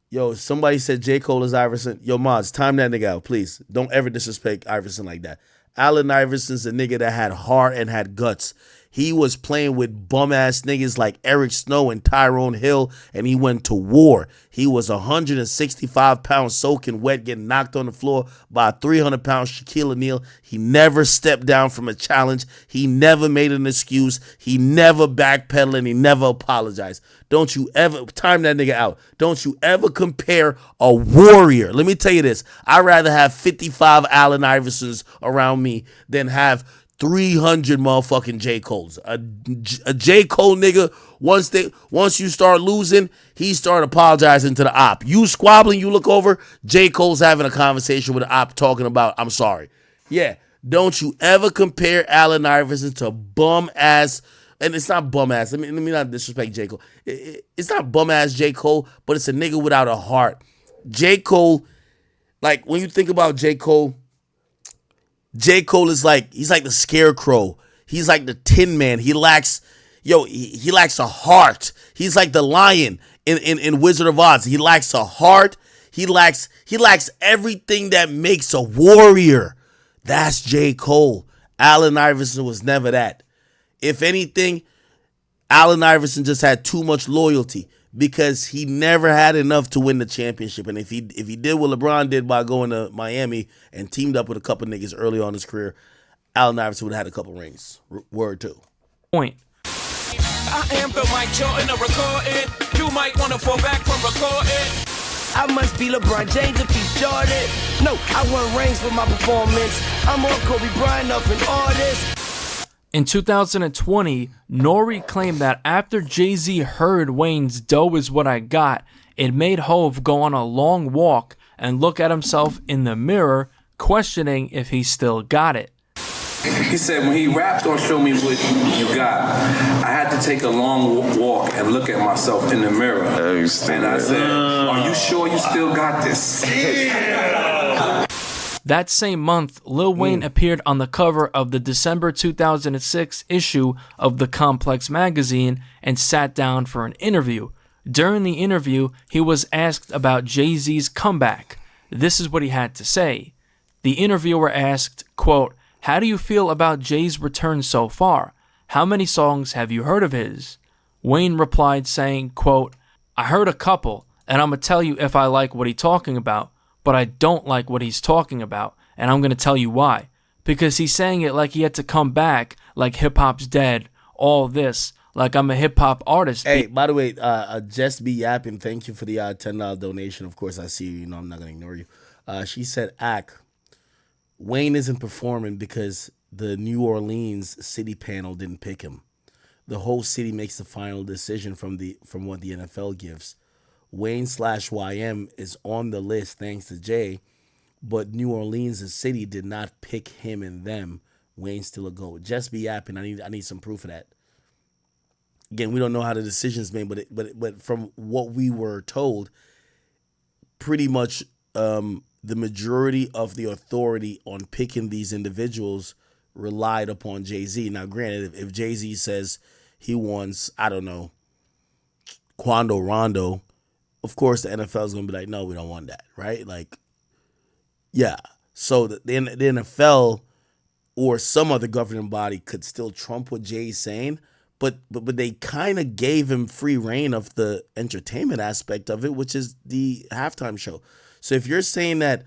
Yo, somebody said J. Cole is Iverson. Yo, Mods, time that nigga out, please. Don't ever disrespect Iverson like that. Allen Iverson's a nigga that had heart and had guts. He was playing with bum-ass niggas like Eric Snow and Tyrone Hill, and he went to war. He was 165 pounds soaking wet, getting knocked on the floor by a 300-pound Shaquille O'Neal. He never stepped down from a challenge. He never made an excuse. He never backpedaled, and he never apologized. Don't you ever, time that nigga out, don't you ever compare a warrior. Let me tell you this. I'd rather have 55 Allen Iversons around me than have 300 motherfucking J. Cole's. A J. Cole nigga, once you start losing, he start apologizing to the op. You squabbling, you look over, J. Cole's having a conversation with the op talking about, I'm sorry. Yeah, don't you ever compare Allen Iverson to bum-ass, and it's not bum-ass, let me not disrespect J. Cole. It's not bum-ass J. Cole, but it's a nigga without a heart. J. Cole, like, when you think about J. Cole is like, he's like the Scarecrow. He's like the Tin Man. He lacks a heart. He's like the lion in Wizard of Oz. He lacks a heart. He lacks everything that makes a warrior. That's J. Cole. Allen Iverson was never that. If anything, Allen Iverson just had too much loyalty because he never had enough to win the championship. And if he did what LeBron did by going to Miami and teamed up with a couple niggas early on in his career, Allen Iverson would have had a couple rings. Word too. Point. I am the Mike Jordan of recording. You might want to fall back from recording. I must be LeBron James if he's Jordan. No, I won rings with my performance. I'm on Kobe Bryant up in all this. In 2020, Nori claimed that after Jay-Z heard Wayne's "Dough Is What I Got," it made Hove go on a long walk and look at himself in the mirror, questioning if he still got it. He said when he raps on Show Me What You Got, I had to take a long walk and look at myself in the mirror. And I said, are you sure you still got this? That same month, Lil Wayne appeared on the cover of the December 2006 issue of the Complex magazine and sat down for an interview. During the interview, he was asked about Jay-Z's comeback. This is what he had to say. The interviewer asked, quote, "How do you feel about Jay's return so far? How many songs have you heard of his?" Wayne replied saying, quote, "I heard a couple, and I'm going to tell you if I like what he's talking about, but I don't like what he's talking about, and I'm going to tell you why. Because he's saying it like he had to come back, like hip-hop's dead, all this, like I'm a hip-hop artist." Hey, by the way, Just Be Yapping, thank you for the $10 donation. Of course, I see you. You know I'm not going to ignore you. She said, Wayne isn't performing because the New Orleans city panel didn't pick him. The whole city makes the final decision from what the NFL gives. Wayne/YM is on the list thanks to Jay, but New Orleans, the city, did not pick him and them. Wayne's still a GOAT. Just Be Yapping. I need some proof of that. Again, we don't know how the decision's made, but from what we were told, pretty much the majority of the authority on picking these individuals relied upon Jay-Z. Now, granted, if Jay-Z says he wants, I don't know, Quando Rondo, of course the NFL is going to be like, no, we don't want that, right? Like, yeah. So the NFL or some other governing body could still trump what Jay's saying, but they kind of gave him free reign of the entertainment aspect of it, which is the halftime show. So if you're saying that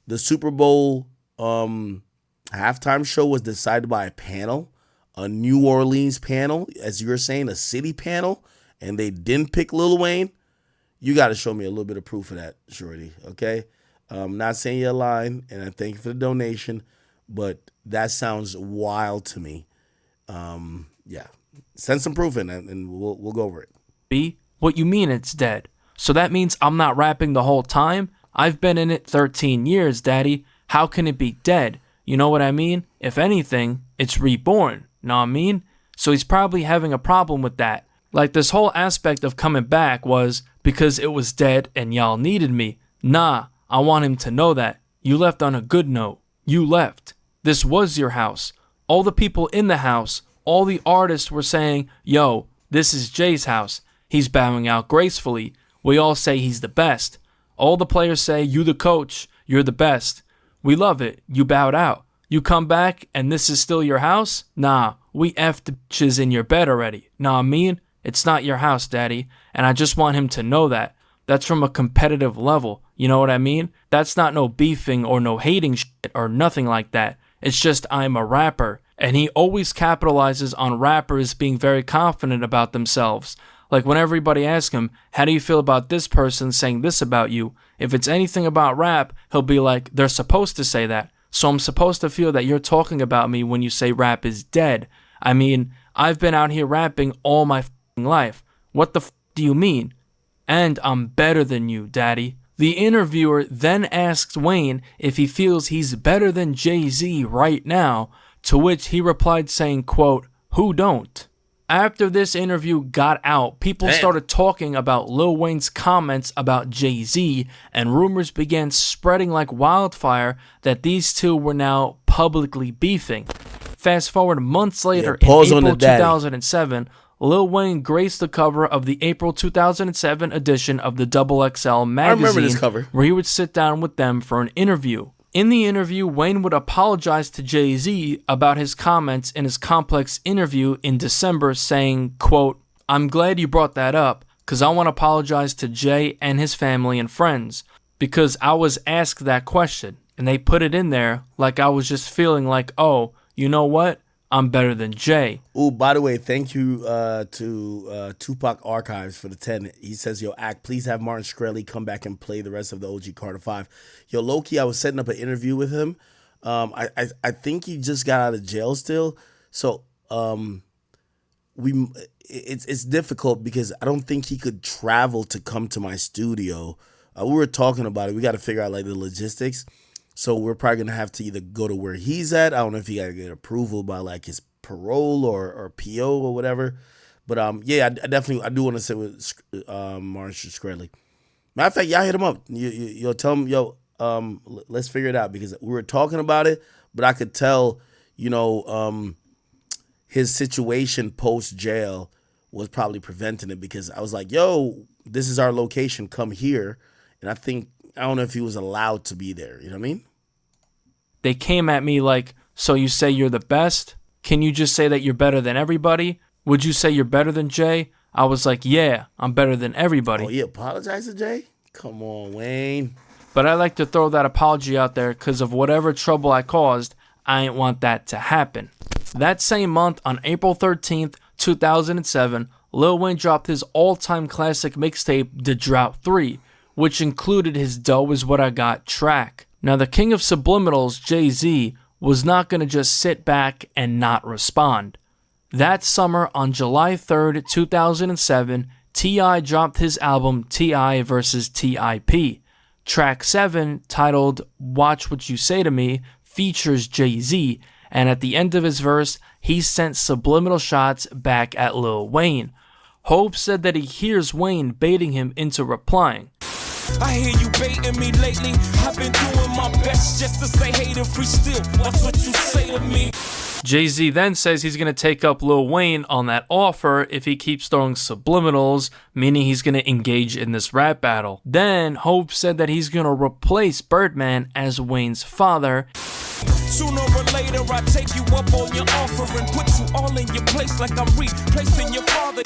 the Super Bowl halftime show was decided by a panel, a New Orleans panel, as you're saying, a city panel, and they didn't pick Lil Wayne, you got to show me a little bit of proof of that, Shorty, okay? I'm not saying you're lying, and I thank you for the donation, but that sounds wild to me. Yeah. Send some proof in, and we'll go over it. B, what you mean it's dead? So that means I'm not rapping the whole time? I've been in it 13 years, Daddy. How can it be dead? You know what I mean? If anything, it's reborn. Know what I mean? So he's probably having a problem with that. Like this whole aspect of coming back was because it was dead and y'all needed me. Nah, I want him to know that. You left on a good note. You left. This was your house. All the people in the house, all the artists were saying, yo, this is Jay's house. He's bowing out gracefully. We all say he's the best. All the players say, you the coach, you're the best. We love it. You bowed out. You come back and this is still your house? Nah, we effed the bitches in your bed already. Nah, I mean, it's not your house, Daddy. And I just want him to know that. That's from a competitive level. You know what I mean? That's not no beefing or no hating shit or nothing like that. It's just I'm a rapper. And he always capitalizes on rappers being very confident about themselves. Like when everybody asks him, how do you feel about this person saying this about you? If it's anything about rap, he'll be like, they're supposed to say that. So I'm supposed to feel that you're talking about me when you say rap is dead. I mean, I've been out here rapping all my life. What the do you mean? And I'm better than you, Daddy. The interviewer then asked Wayne if he feels he's better than Jay-Z right now, to which he replied saying, quote, who don't? After this interview got out, people started talking about Lil Wayne's comments about Jay-Z, and rumors began spreading like wildfire that these two were now publicly beefing. Fast forward months later, in April 2007, Lil Wayne graced the cover of the April 2007 edition of the XXL magazine, I remember this cover, where he would sit down with them for an interview. In the interview, Wayne would apologize to Jay-Z about his comments in his Complex interview in December, saying, quote, I'm glad you brought that up, because I want to apologize to Jay and his family and friends, because I was asked that question, and they put it in there like I was just feeling like, oh, you know what? I'm better than Jay. Ooh, by the way, thank you to Tupac Archives for the 10. He says, yo, please have Martin Shkreli come back and play the rest of the OG Carter 5. Yo, low-key, I was setting up an interview with him. I think he just got out of jail still. So it's difficult because I don't think he could travel to come to my studio. We were talking about it. We got to figure out like the logistics. So we're probably gonna have to either go to where he's at. I don't know if he got to get approval by like his parole or PO or whatever. But yeah, I definitely I do want to sit with Marshall Shkreli. Matter of fact, y'all hit him up. You'll tell him, yo, let's figure it out because we were talking about it, but I could tell, his situation post jail was probably preventing it because I was like, yo, this is our location. Come here. And I don't know if he was allowed to be there. You know what I mean? They came at me like, so you say you're the best? Can you just say that you're better than everybody? Would you say you're better than Jay? I was like, yeah, I'm better than everybody. Oh, you apologize to Jay? Come on, Wayne. But I like to throw that apology out there because of whatever trouble I caused, I ain't want that to happen. That same month, on April 13th, 2007, Lil Wayne dropped his all-time classic mixtape, The Drought 3, which included his Dough Is What I Got track. Now, the king of subliminals, Jay-Z, was not going to just sit back and not respond. That summer, on July 3rd, 2007, T.I. dropped his album T.I. vs. T.I.P. Track 7, titled Watch What You Say to Me, features Jay-Z, and at the end of his verse, he sent subliminal shots back at Lil Wayne. Hope said that he hears Wayne baiting him into replying. I hear you baiting me lately. I've been doing my best just to say hey to free still. That's what you say to me. Jay-Z then says he's going to take up Lil Wayne on that offer if he keeps throwing subliminals, meaning he's going to engage in this rap battle. Then Hope said that he's going to replace Birdman as Wayne's father. Sooner or later I take you up on your offer and put you all in your place like I'm replacing your father.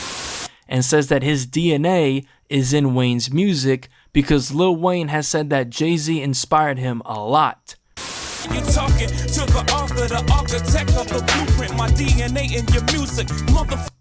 And says that his DNA is in Wayne's music because Lil Wayne has said that Jay-Z inspired him a lot. You're talking to the author, the architect of the blueprint, my DNA in your music, motherfucker.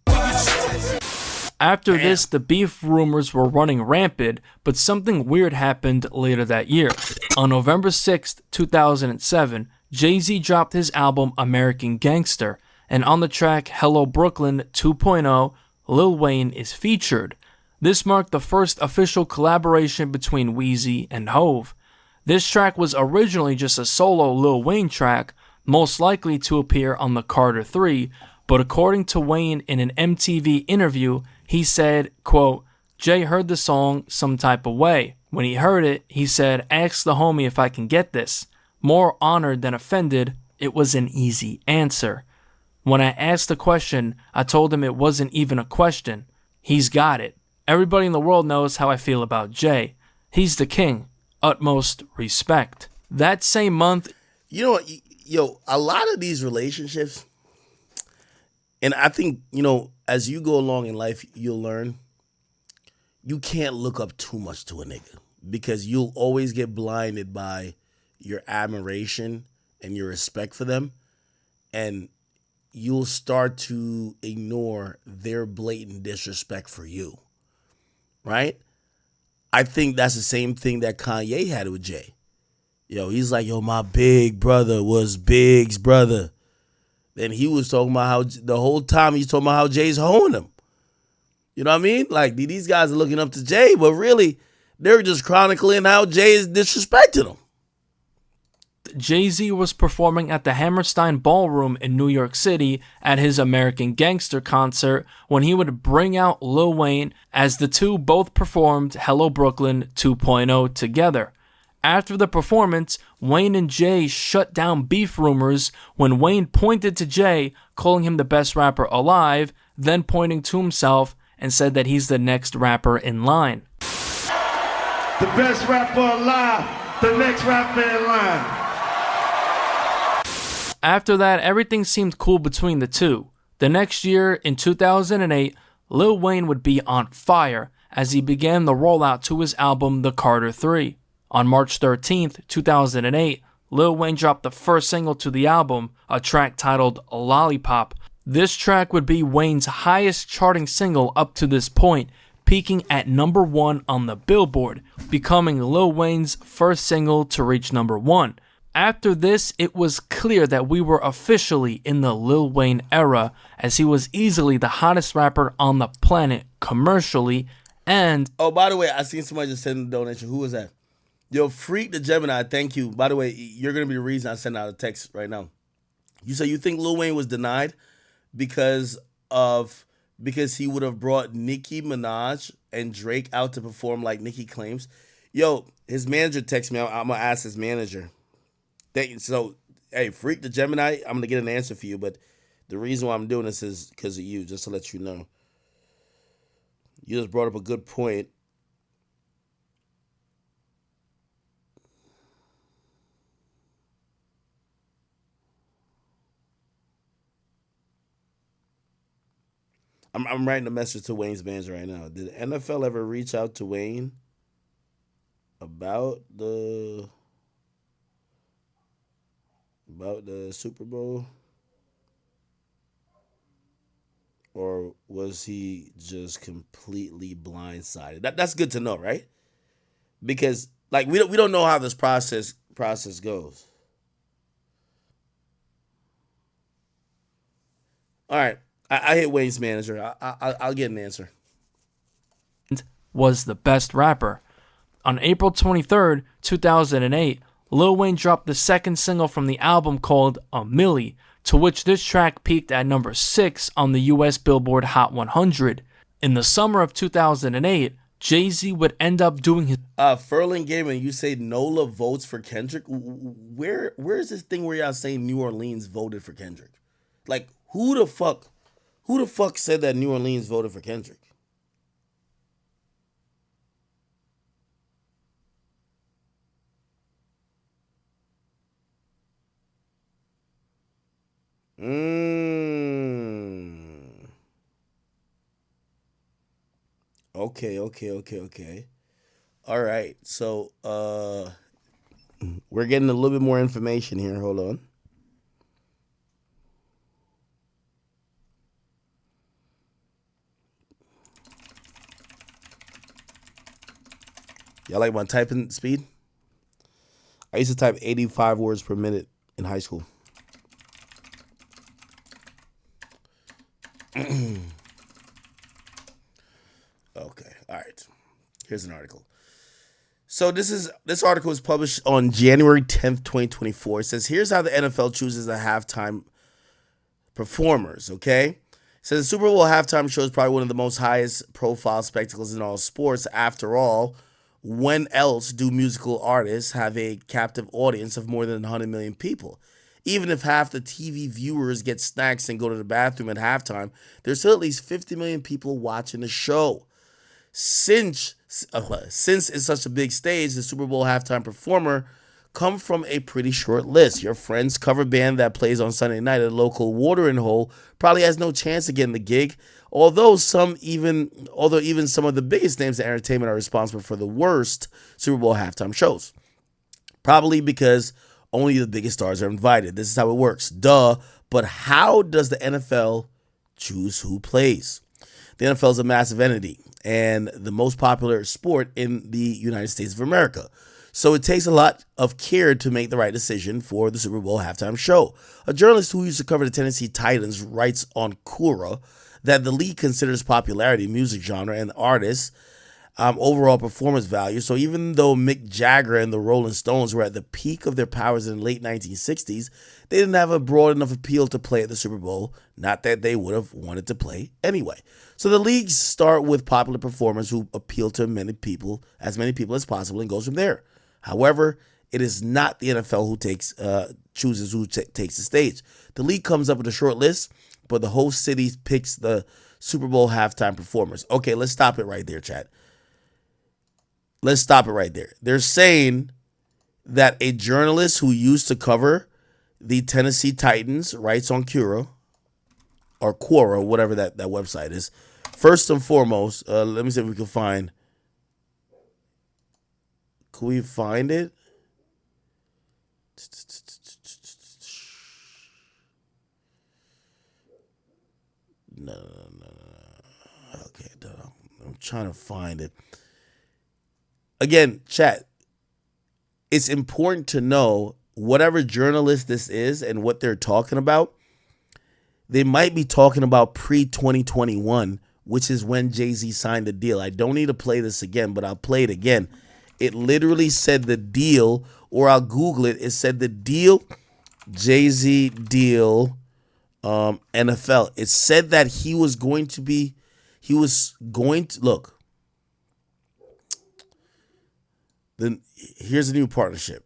After this, the beef rumors were running rampant, but something weird happened later that year. On November 6th, 2007, Jay-Z dropped his album American Gangster, and on the track Hello Brooklyn 2.0, Lil Wayne is featured. This marked the first official collaboration between Weezy and Hove. This track was originally just a solo Lil Wayne track, most likely to appear on the Carter 3, but according to Wayne in an MTV interview, he said, quote, Jay heard the song some type of way. When he heard it, he said, ask the homie if I can get this. More honored than offended, it was an easy answer. When I asked the question, I told him it wasn't even a question. He's got it. Everybody in the world knows how I feel about Jay. He's the king. Utmost respect. That same month, you know what, a lot of these relationships, and I think, as you go along in life, you'll learn you can't look up too much to a nigga because you'll always get blinded by your admiration and your respect for them, and you'll start to ignore their blatant disrespect for you, right? I think that's the same thing that Kanye had with Jay. He's like, my big brother was Big's brother. Then he was talking about how the whole time he's talking about how Jay's hoeing him. You know what I mean? Like, these guys are looking up to Jay, but really, they're just chronicling how Jay is disrespecting them. Jay-Z was performing at the Hammerstein Ballroom in New York City at his American Gangster concert when he would bring out Lil Wayne as the two both performed Hello Brooklyn 2.0 together. After the performance, Wayne and Jay shut down beef rumors when Wayne pointed to Jay, calling him the best rapper alive, then pointing to himself and said that he's the next rapper in line. The best rapper alive, the next rapper in line. After that, everything seemed cool between the two. The next year, in 2008, Lil Wayne would be on fire as he began the rollout to his album The Carter 3. On March 13th, 2008, Lil Wayne dropped the first single to the album, a track titled Lollipop. This track would be Wayne's highest charting single up to this point, peaking at number 1 on the Billboard, becoming Lil Wayne's first single to reach number 1. After this, it was clear that we were officially in the Lil Wayne era, as he was easily the hottest rapper on the planet commercially. And oh, by the way, I seen somebody just send a donation. Who was that? Yo, Freak the Gemini, thank you. By the way, you're gonna be the reason I send out a text right now. You say you think Lil Wayne was denied because he would have brought Nicki Minaj and Drake out to perform like Nicki claims. Yo, his manager texted me. I'm gonna ask his manager. So, hey, Freak the Gemini, I'm gonna get an answer for you, but the reason why I'm doing this is because of you, just to let you know. You just brought up a good point. I'm writing a message to Wayne's manager right now. Did the NFL ever reach out to Wayne about the Super Bowl? Or was he just completely blindsided? That's good to know, right? Because like we don't know how this process goes. All right, I hit Wayne's manager. I'll get an answer. Was the best rapper. On April 23rd, 2008, Lil Wayne dropped the second single from the album called A Milli, to which this track peaked at number 6 on the US Billboard Hot 100. In the summer of 2008, Jay-Z would end up doing his... Furlan Gaming, you say NOLA votes for Kendrick? Where is this thing where y'all saying New Orleans voted for Kendrick? Like, who the fuck said that New Orleans voted for Kendrick? Okay. All right. So, we're getting a little bit more information here. Hold on. Y'all like my typing speed? I used to type 85 words per minute in high school. Okay, all right. Here's an article. So this article is published on January 10th, 2024. It says, here's how the NFL chooses the halftime performers, okay? It says the Super Bowl halftime show is probably one of the most highest profile spectacles in all sports. After all, when else do musical artists have a captive audience of more than 100 million people? Even if half the TV viewers get snacks and go to the bathroom at halftime, there's still at least 50 million people watching the show. Since it's such a big stage, the Super Bowl halftime performer come from a pretty short list. Your friend's cover band that plays on Sunday night at a local watering hole probably has no chance of getting the gig, although even some of the biggest names in entertainment are responsible for the worst Super Bowl halftime shows. Probably because only the biggest stars are invited. This is how it works. Duh. But how does the NFL choose who plays? The NFL is a massive entity and the most popular sport in the United States of America. So it takes a lot of care to make the right decision for the Super Bowl halftime show. A journalist who used to cover the Tennessee Titans writes on Quora that the league considers popularity, music genre, and artists overall performance value. So even though Mick Jagger and the Rolling Stones were at the peak of their powers in the late 1960s, they didn't have a broad enough appeal to play at the Super Bowl. Not that they would have wanted to play anyway. So the leagues start with popular performers who appeal to as many people as possible, and goes from there. However, it is not the NFL who chooses who takes the stage. The league comes up with a short list, but the host city picks the Super Bowl halftime performers. Okay, let's stop it right there, chat. Let's stop it right there. They're saying that a journalist who used to cover the Tennessee Titans writes on Quora, whatever that website is. First and foremost, let me see if we can find. Can we find it? No. Okay, I'm trying to find it. Again, chat, it's important to know whatever journalist this is and what they're talking about, they might be talking about pre-2021, which is when Jay-Z signed the deal. I don't need to play this again, but I'll play it again. It literally said the deal, or I'll Google it. It said the deal, Jay-Z deal, NFL. It said that he was going to, look, then here's a new partnership.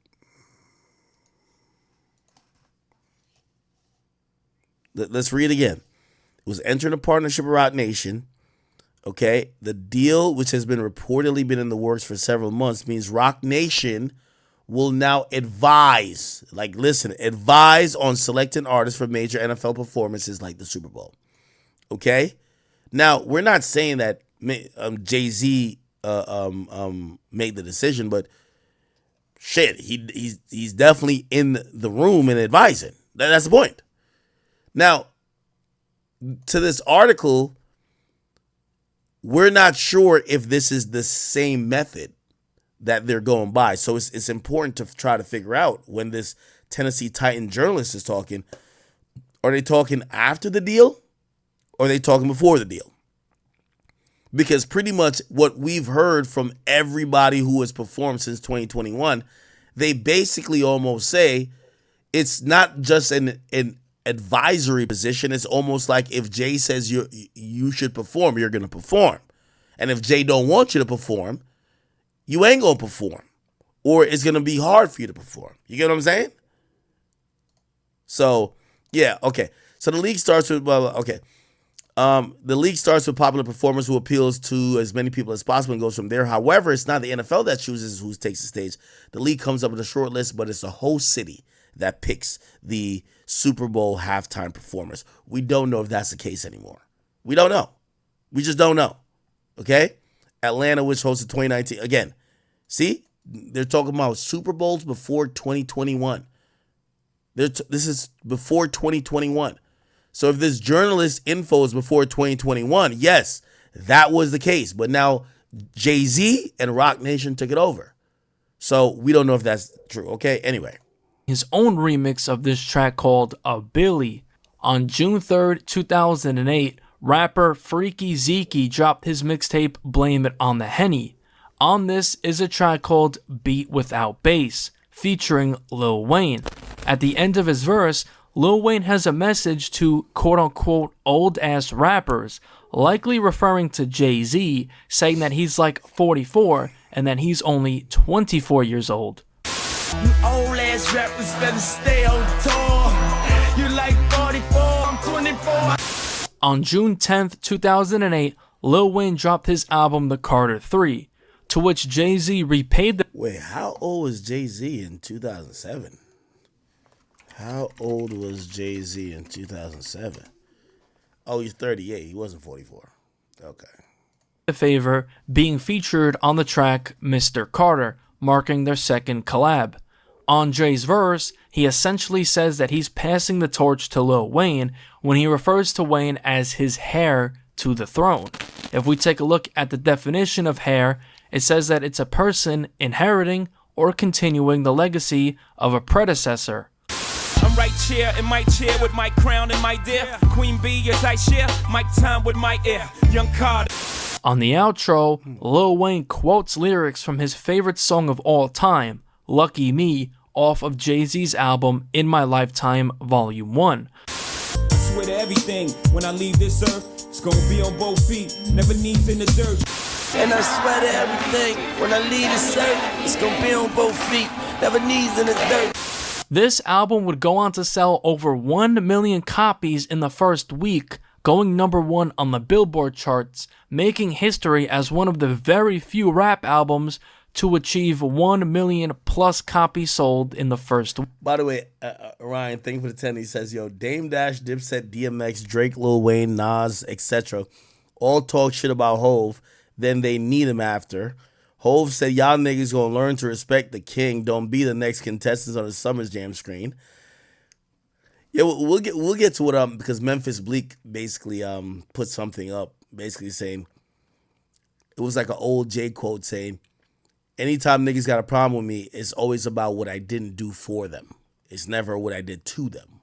Let's read again. It was entering a partnership with Roc Nation. Okay. The deal, which has been reportedly been in the works for several months, means Roc Nation will now advise on selecting artists for major NFL performances like the Super Bowl. Okay. Now, we're not saying that Jay-Z made the decision, but shit, he's definitely in the room and advising. That's the point. Now, to this article, we're not sure if this is the same method that they're going by. So it's important to try to figure out when this Tennessee Titan journalist is talking, are they talking after the deal or are they talking before the deal? Because pretty much what we've heard from everybody who has performed since 2021, they basically almost say it's not just an advisory position. It's almost like if Jay says you should perform, you're going to perform. And if Jay don't want you to perform, you ain't going to perform. Or it's going to be hard for you to perform. You get what I'm saying? So, yeah, okay. So the league starts with, the league starts with popular performers who appeals to as many people as possible and goes from there. However, it's not the NFL that chooses who takes the stage. The league comes up with a short list, but it's the whole city that picks the Super Bowl halftime performers. We don't know if that's the case anymore. We don't know. We just don't know. Okay? Atlanta, which hosted 2019. Again, see? They're talking about Super Bowls before 2021. This is before 2021. So if this journalist info is before 2021, yes, that was the case. But now Jay-Z and Roc Nation took it over. So we don't know if that's true. Okay? Anyway. His own remix of this track called A Billy. On June 3rd, 2008, rapper Freaky Zeke dropped his mixtape Blame It on the Henny. On this is a track called Beat Without Bass, featuring Lil Wayne. At the end of his verse, Lil Wayne has a message to quote-unquote old-ass rappers, likely referring to Jay-Z, saying that he's like 44 and that he's only 24 years old. You old ass rappers better stay on tour. You like 44, I'm 24. On June 10th, 2008, Lil Wayne dropped his album The Carter 3, to which Jay-Z repaid the... Wait, how old was Jay-Z in 2007? How old was Jay-Z in 2007? Oh, he's 38. He wasn't 44. Okay. ...the favor, being featured on the track Mr. Carter, marking their second collab. On Jay's verse, he essentially says that he's passing the torch to Lil Wayne when he refers to Wayne as his heir to the throne. If we take a look at the definition of heir, it says that it's a person inheriting or continuing the legacy of a predecessor. I'm right chair in my chair with my crown and my dear Queen Bee as I share my time with my ear. Young Carter. On the outro, Lil Wayne quotes lyrics from his favorite song of all time, Lucky Me, off of Jay-Z's album In My Lifetime Volume 1. I swear to everything, when I leave this earth, it's gonna be on both feet, never knees in the dirt. And I swear to everything, when I leave this earth, it's gonna be on both feet, never knees in the dirt. This album would go on to sell over 1 million copies in the first week, going #1 on the Billboard charts, making history as one of the very few rap albums to achieve 1 million plus copies sold in the first week. By the way, Ryan, thank you for the 10. He says, yo, Dame Dash, Dipset, DMX, Drake, Lil Wayne, Nas, etc. all talk shit about Hove, then they need him after. Hove said, y'all niggas gonna learn to respect the king. Don't be the next contestants on the Summer Jam screen. Yeah, we'll get to it because Memphis Bleak basically put something up, basically saying it was like an old J quote saying, anytime niggas got a problem with me, it's always about what I didn't do for them. It's never what I did to them.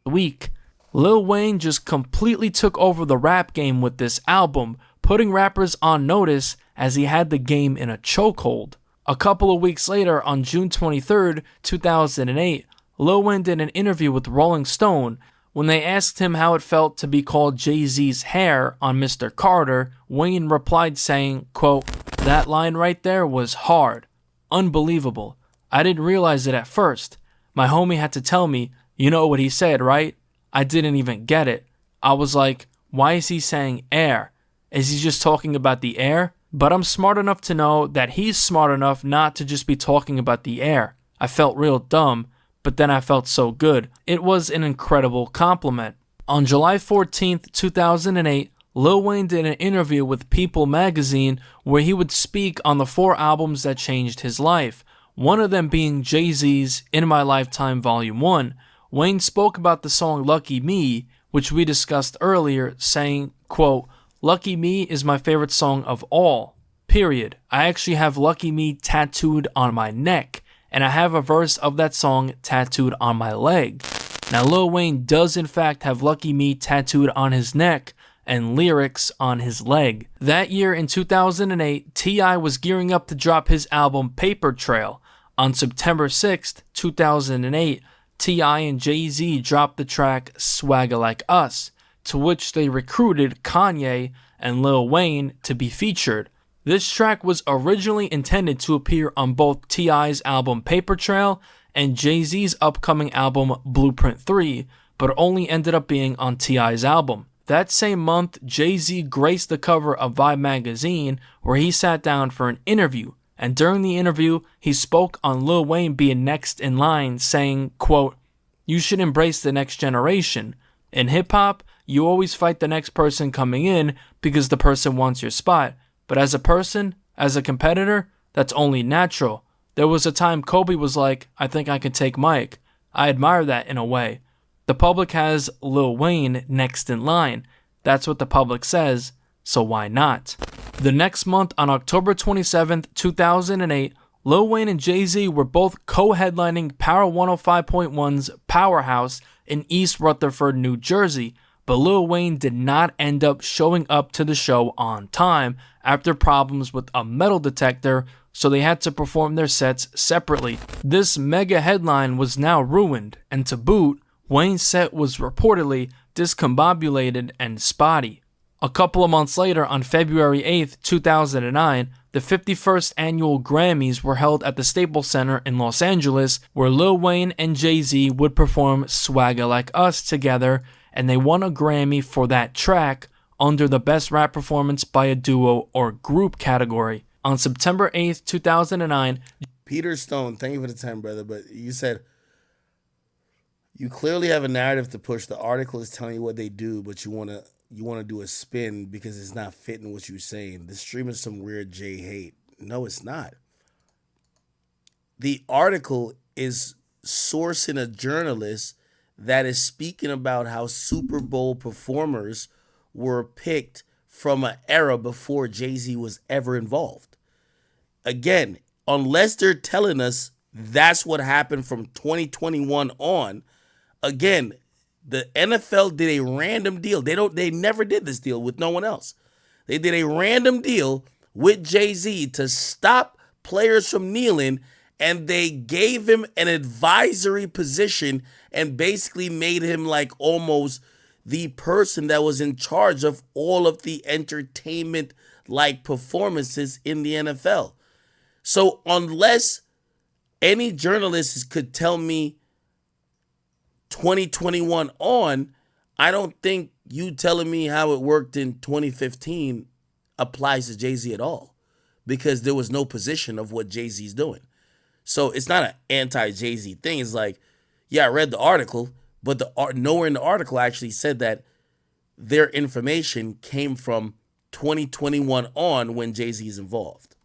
Week, Lil Wayne just completely took over the rap game with this album, putting rappers on notice as he had the game in a chokehold. A couple of weeks later, on June 23rd, 2008, Lil Wayne did an interview with Rolling Stone. When they asked him how it felt to be called Jay-Z's hair on Mr. Carter, Wayne replied saying, quote, "That line right there was hard. Unbelievable. I didn't realize it at first. My homie had to tell me, you know what he said, right? I didn't even get it. I was like, why is he saying air? Is he just talking about the air? But I'm smart enough to know that he's smart enough not to just be talking about the air. I felt real dumb, but then I felt so good. It was an incredible compliment." On July 14th, 2008, Lil Wayne did an interview with People magazine where he would speak on the 4 albums that changed his life, one of them being Jay-Z's In My Lifetime Volume 1. Wayne spoke about the song Lucky Me, which we discussed earlier, saying, quote, "Lucky Me is my favorite song of all, period. I actually have Lucky Me tattooed on my neck, and I have a verse of that song tattooed on my leg." Now, Lil Wayne does in fact have Lucky Me tattooed on his neck and lyrics on his leg. That year in 2008, T.I. was gearing up to drop his album Paper Trail. On September 6th, 2008, T.I. and Jay-Z dropped the track Swagger Like Us, to which they recruited Kanye and Lil Wayne to be featured. This track was originally intended to appear on both T.I.'s album Paper Trail and Jay-Z's upcoming album Blueprint 3, but only ended up being on T.I.'s album. That same month, Jay-Z graced the cover of Vibe magazine where he sat down for an interview, and during the interview, he spoke on Lil Wayne being next in line, saying, quote, "You should embrace the next generation. In hip-hop, you always fight the next person coming in because the person wants your spot. But as a person, as a competitor, that's only natural. There was a time Kobe was like, I think I can take Mike. I admire that in a way. The public has Lil Wayne next in line. That's what the public says, so why not?" The next month, on October 27th, 2008, Lil Wayne and Jay-Z were both co-headlining Power 105.1's Powerhouse in East Rutherford, New Jersey, but Lil Wayne did not end up showing up to the show on time after problems with a metal detector, so they had to perform their sets separately. This mega headline was now ruined, and to boot, Wayne's set was reportedly discombobulated and spotty. A couple of months later, on February 8th, 2009, the 51st annual Grammys were held at the Staples Center in Los Angeles, where Lil Wayne and Jay-Z would perform Swagger Like Us together, and they won a Grammy for that track under the Best Rap Performance by a Duo or Group category. On September 8th, 2009, Peter Stone, thank you for the time, brother, but you said you clearly have a narrative to push. The article is telling you what they do, but you want to do a spin because it's not fitting what you're saying. The stream is some weird J hate. No, it's not. The article is sourcing a journalist that is speaking about how Super Bowl performers were picked from an era before Jay-Z was ever involved. Again, unless they're telling us that's what happened from 2021 on, again, the NFL did a random deal. They never did this deal with no one else. They did a random deal with Jay-Z to stop players from kneeling, and they gave him an advisory position and basically made him like almost the person that was in charge of all of the entertainment like performances in the NFL. So unless any journalist could tell me 2021 on, I don't think you telling me how it worked in 2015 applies to Jay-Z at all, because there was no position of what Jay-Z's doing. So it's not an anti-Jay-Z thing. It's like, yeah, I read the article, but nowhere in the article actually said that their information came from 2021 on when Jay-Z is involved.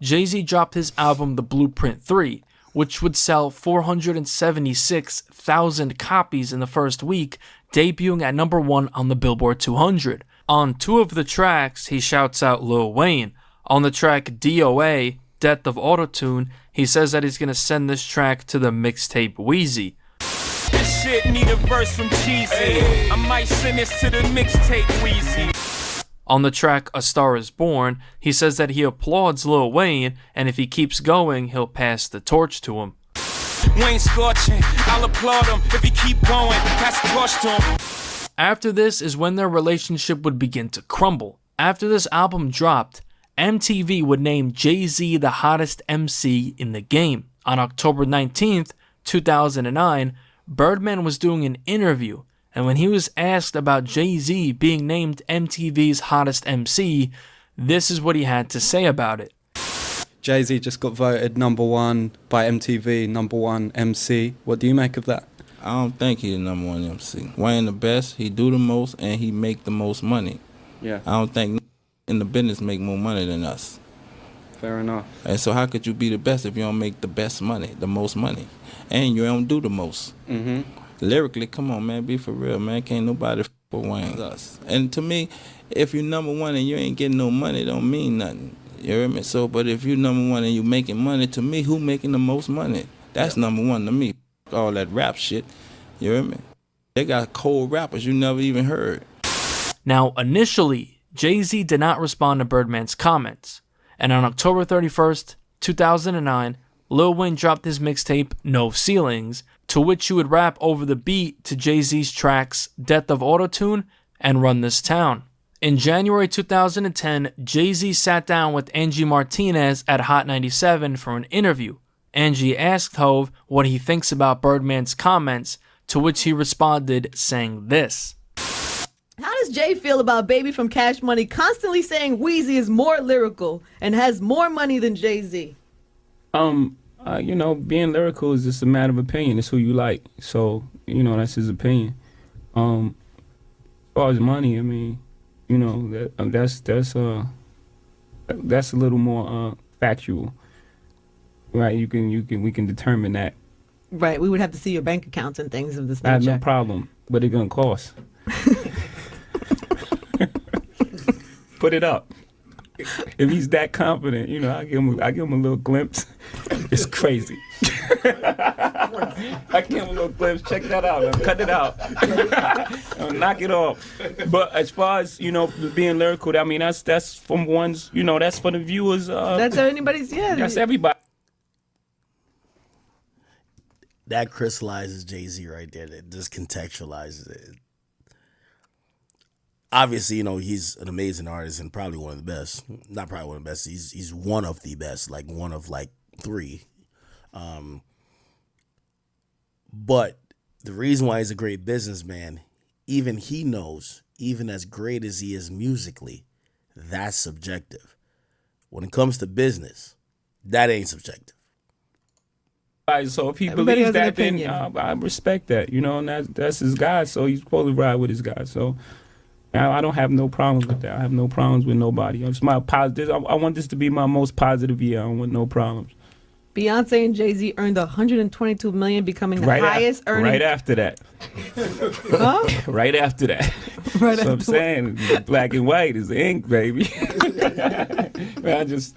Jay-Z dropped his album The Blueprint 3, which would sell 476,000 copies in the first week, debuting at number 1 on the Billboard 200. On 2 of the tracks, he shouts out Lil Wayne. On the track DOA, Death of Autotune, he says that he's going to send this track to the mixtape Wheezy. This shit need a verse from Cheesy. I might send this to the mixtape Wheezy. On the track A Star Is Born, he says that he applauds Lil Wayne, and if he keeps going, he'll pass the torch to him. Wayne scorching, I'll applaud him if he keep going, pass the torch to him. After this is when their relationship would begin to crumble. After this album dropped, MTV would name Jay-Z the hottest MC in the game. On October 19th, 2009, Birdman was doing an interview, and when he was asked about Jay-Z being named MTV's hottest MC, this is what he had to say about it. Jay-Z just got voted #1 by MTV, #1 MC. What do you make of that? I don't think he's the #1 MC. Wayne the best, he do the most, and he make the most money. Yeah. I don't think in the business make more money than us. Fair enough. And so how could you be the best if you don't make the best money, the most money, and you don't do the most? Mm-hmm. Lyrically, come on, man, be for real, man. Can't nobody f with Wayne. Us. And to me, if you #1 and you ain't getting no money, don't mean nothing. You hear me? So, but if you #1 and you making money, to me, who making the most money? That's #1 to me. All that rap shit. You hear me? They got cold rappers you never even heard. Now, initially, Jay-Z did not respond to Birdman's comments, and on October 31st, 2009, Lil Wayne dropped his mixtape No Ceilings, to which he would rap over the beat to Jay-Z's tracks Death of Autotune and Run This Town. In January 2010, Jay-Z sat down with Angie Martinez at Hot 97 for an interview. Angie asked Hov what he thinks about Birdman's comments, to which he responded saying this. How does Jay feel about Baby from Cash Money constantly saying Wheezy is more lyrical and has more money than Jay-Z? Being lyrical is just a matter of opinion. It's who you like. So, that's his opinion. As far as money, I mean, that's a little more factual. Right, we can determine that. Right, we would have to see your bank accounts and things of this I have nature. no problem. What it gonna cost? Put it up. If he's that confident, I give him a little glimpse. It's crazy. I give him a little glimpse. Check that out. Man. Cut it out. Knock it off. But as far as being lyrical, I mean that's from one's. That's for the viewers. That's anybody's. Yeah. That's everybody. That crystallizes Jay-Z right there. That just contextualizes it. Obviously, he's an amazing artist and probably one of the best. Not probably one of the best. He's one of the best, like one of like three. But the reason why he's a great businessman, even he knows, even as great as he is musically, that's subjective. When it comes to business, that ain't subjective. So if he believes that, then I respect that, and that's his guy. So he's supposed to ride with his guy. So I don't have no problems with that. I have no problems with nobody. It's my positive. I want this to be my most positive year. I don't want no problems. Beyonce and Jay-Z earned $122 million, becoming the highest earning. Right after that. Huh? Right after that. Right so I'm saying black and white is ink, baby. I'm just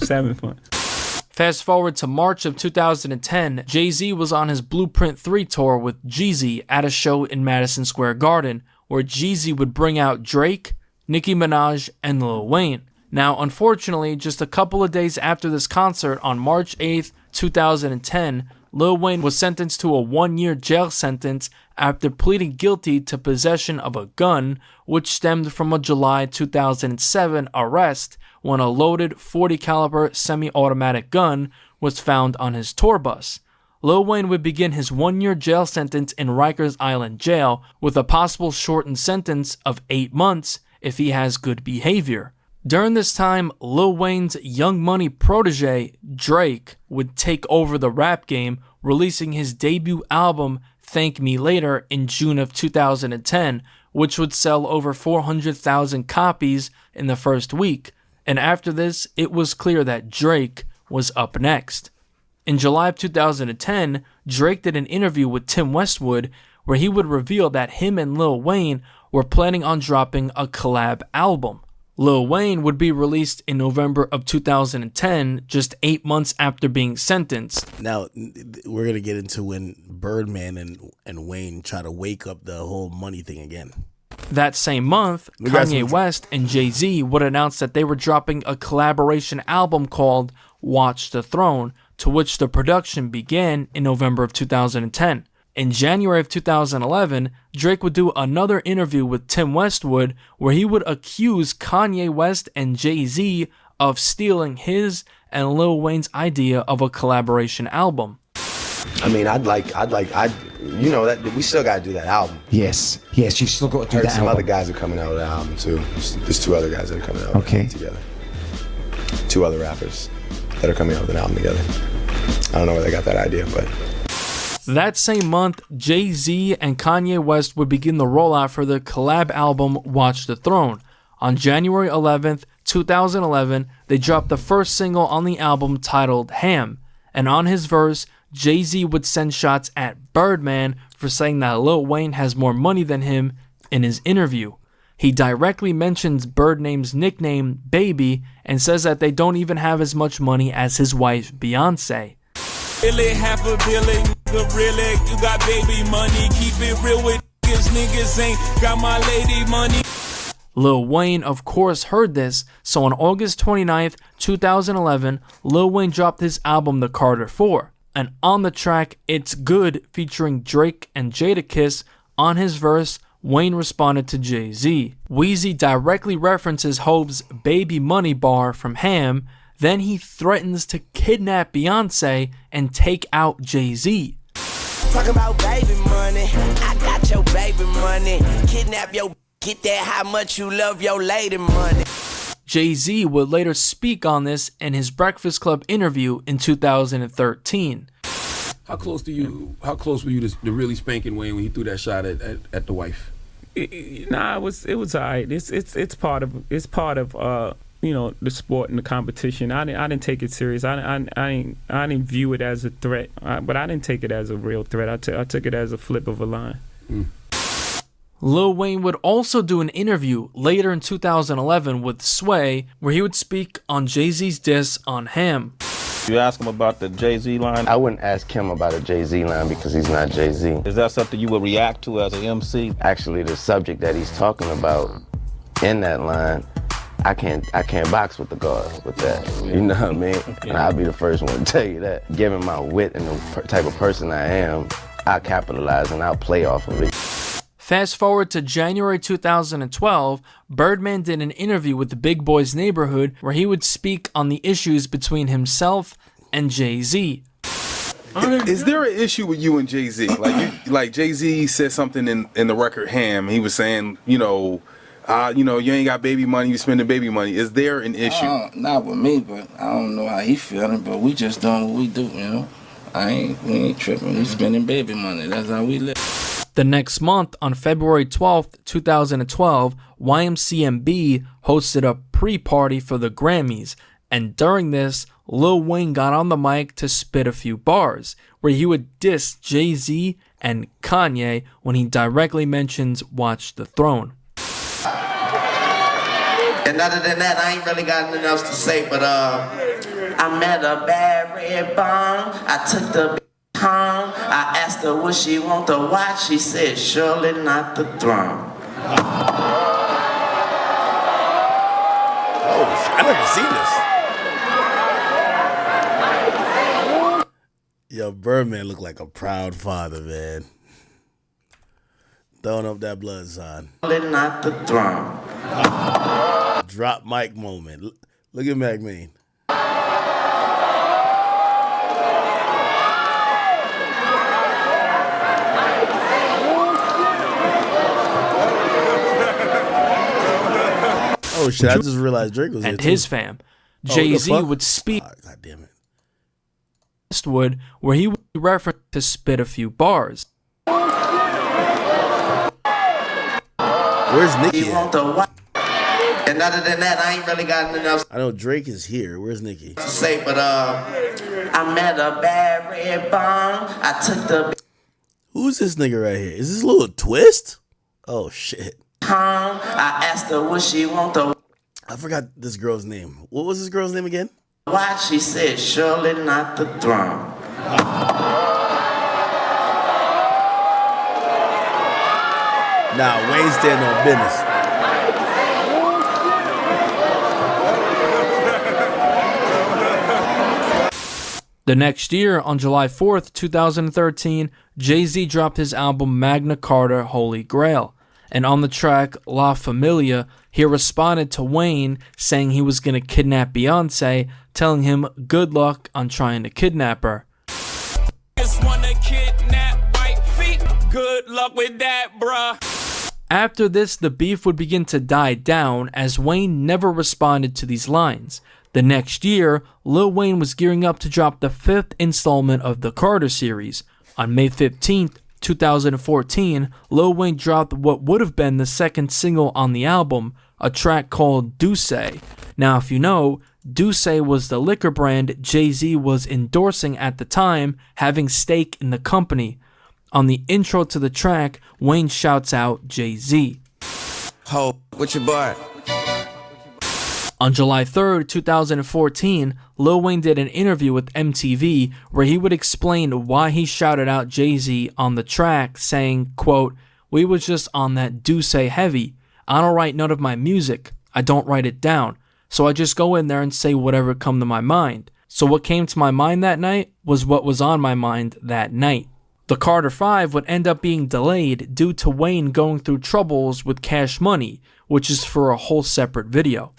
having fun. Fast forward to March of 2010, Jay-Z was on his Blueprint 3 tour with Jeezy at a show in Madison Square Garden, where Jeezy would bring out Drake, Nicki Minaj, and Lil Wayne. Now, unfortunately, just a couple of days after this concert, on March 8th, 2010, Lil Wayne was sentenced to a 1-year jail sentence after pleading guilty to possession of a gun, which stemmed from a July 2007 arrest when a loaded .40 caliber semi-automatic gun was found on his tour bus. Lil Wayne would begin his 1-year jail sentence in Rikers Island Jail with a possible shortened sentence of 8 months if he has good behavior. During this time, Lil Wayne's Young Money protege, Drake, would take over the rap game, releasing his debut album, Thank Me Later, in June of 2010, which would sell over 400,000 copies in the first week. And after this, it was clear that Drake was up next. In July of 2010, Drake did an interview with Tim Westwood where he would reveal that him and Lil Wayne were planning on dropping a collab album. Lil Wayne would be released in November of 2010, just 8 months after being sentenced. Now, we're going to get into when Birdman and Wayne try to wake up the whole money thing again. That same month, Kanye West and Jay-Z would announce that they were dropping a collaboration album called Watch the Throne, to which the production began in November of 2010. In January of 2011, Drake would do another interview with Tim Westwood where he would accuse Kanye West and Jay-Z of stealing his and Lil Wayne's idea of a collaboration album. I mean, you know, that we still got to do that album. Yes, you still got to do that Some album. other guys are coming out with that album too. There's 2 other guys that are coming out with it together. 2 other rappers that are coming out with an album together. I don't know where they got that idea, but... That same month, Jay-Z and Kanye West would begin the rollout for the collab album Watch the Throne. On January 11th, 2011, they dropped the first single on the album titled Ham, and on his verse, Jay-Z would send shots at Birdman for saying that Lil Wayne has more money than him in his interview. He directly mentions Birdman's nickname, Baby, and says that they don't even have as much money as his wife, Beyonce. Really half a billion, really, you got baby money. Keep it real with niggas ain't got my lady money. Lil Wayne, of course, heard this, so on August 29th, 2011, Lil Wayne dropped his album The Carter 4. And on the track It's Good featuring Drake and Jadakiss, on his verse, Wayne responded to Jay-Z. Weezy directly references Hope's Baby Money bar from Ham, then he threatens to kidnap Beyonce and take out Jay-Z. Talking about baby money, I got your baby money. Kidnap your, get that how much you love your lady money. Jay-Z would later speak on this in his Breakfast Club interview in 2013. How close were you to really spanking Wayne when he threw that shot at the wife? Nah, it was alright. It's part of you know, the sport and the competition. I didn't take it serious. I didn't view it as a threat, but I didn't take it as a real threat. I took it as a flip of a line. Lil Wayne would also do an interview later in 2011 with Sway, where he would speak on Jay-Z's diss on Ham. You ask him about the Jay-Z line? I wouldn't ask him about a Jay-Z line because he's not Jay-Z. Is that something you would react to as an MC? Actually, the subject that he's talking about in that line, I can't box with the guard with that. You know what I mean? And I'll be the first one to tell you that. Given my wit and the type of person I am, I'll capitalize and I'll play off of it. Fast forward to January 2012, Birdman did an interview with the Big Boys Neighborhood where he would speak on the issues between himself and Jay-Z. Is there an issue with you and Jay-Z? Like Jay-Z said something in the record Ham. He was saying, you ain't got baby money, you spending baby money. Is there an issue? Not with me, but I don't know how he feeling, but we just doing what we do, you know? We ain't tripping. We spending baby money. That's how we live. The next month, on February 12th, 2012, YMCMB hosted a pre-party for the Grammys, and during this, Lil Wayne got on the mic to spit a few bars, where he would diss Jay-Z and Kanye when he directly mentions Watch the Throne. And other than that, I ain't really got nothing else to say, but I met a bad red bone. I took the home. I asked her what she want to watch. She said, surely not the throne. Oh, I never seen this. Yo, Birdman looked like a proud father, man. Throwing up that blood sign. Surely not the throne. Drop mic moment. Look at Mac Mean. Oh shit, I just realized Drake was and here his too. fam. Jay-Z would speak God damn it. Westwood, where he would reference to spit a few bars. Where's Nicki You want at? to watch. And other than that, I ain't really got nothing else I know Drake is here. Where's Nicki? to say, but I met a bad red bone. I took the Who's this nigga right here? Is this little Twist? Oh shit. home. I asked her what she want to I forgot this girl's name. What was this girl's name again? Why she said, surely not the throne. Nah, Wayne stand on business. The next year, on July 4th, 2013, Jay-Z dropped his album Magna Carta Holy Grail. And on the track La Familia, he responded to Wayne saying he was going to kidnap Beyonce, telling him good luck on trying to kidnap her. Just wanna kidnap white feet. Good luck with that, bruh. After this, the beef would begin to die down as Wayne never responded to these lines. The next year, Lil Wayne was gearing up to drop the 5th installment of the Carter series. On May 15th, 2014, Lil Wayne dropped what would have been the second single on the album, a track called Douce. Now, if you know, Douce was the liquor brand Jay-Z was endorsing at the time, having stake in the company. On the intro to the track, Wayne shouts out Jay-Z. Ho, what your boy? On July 3rd, 2014, Lil Wayne did an interview with MTV where he would explain why he shouted out Jay-Z on the track, saying, quote, "We was just on that Douce heavy. I don't write none of my music. I don't write it down. So I just go in there and say whatever come to my mind. So what came to my mind that night was what was on my mind that night." The Carter 5 would end up being delayed due to Wayne going through troubles with Cash Money, which is for a whole separate video.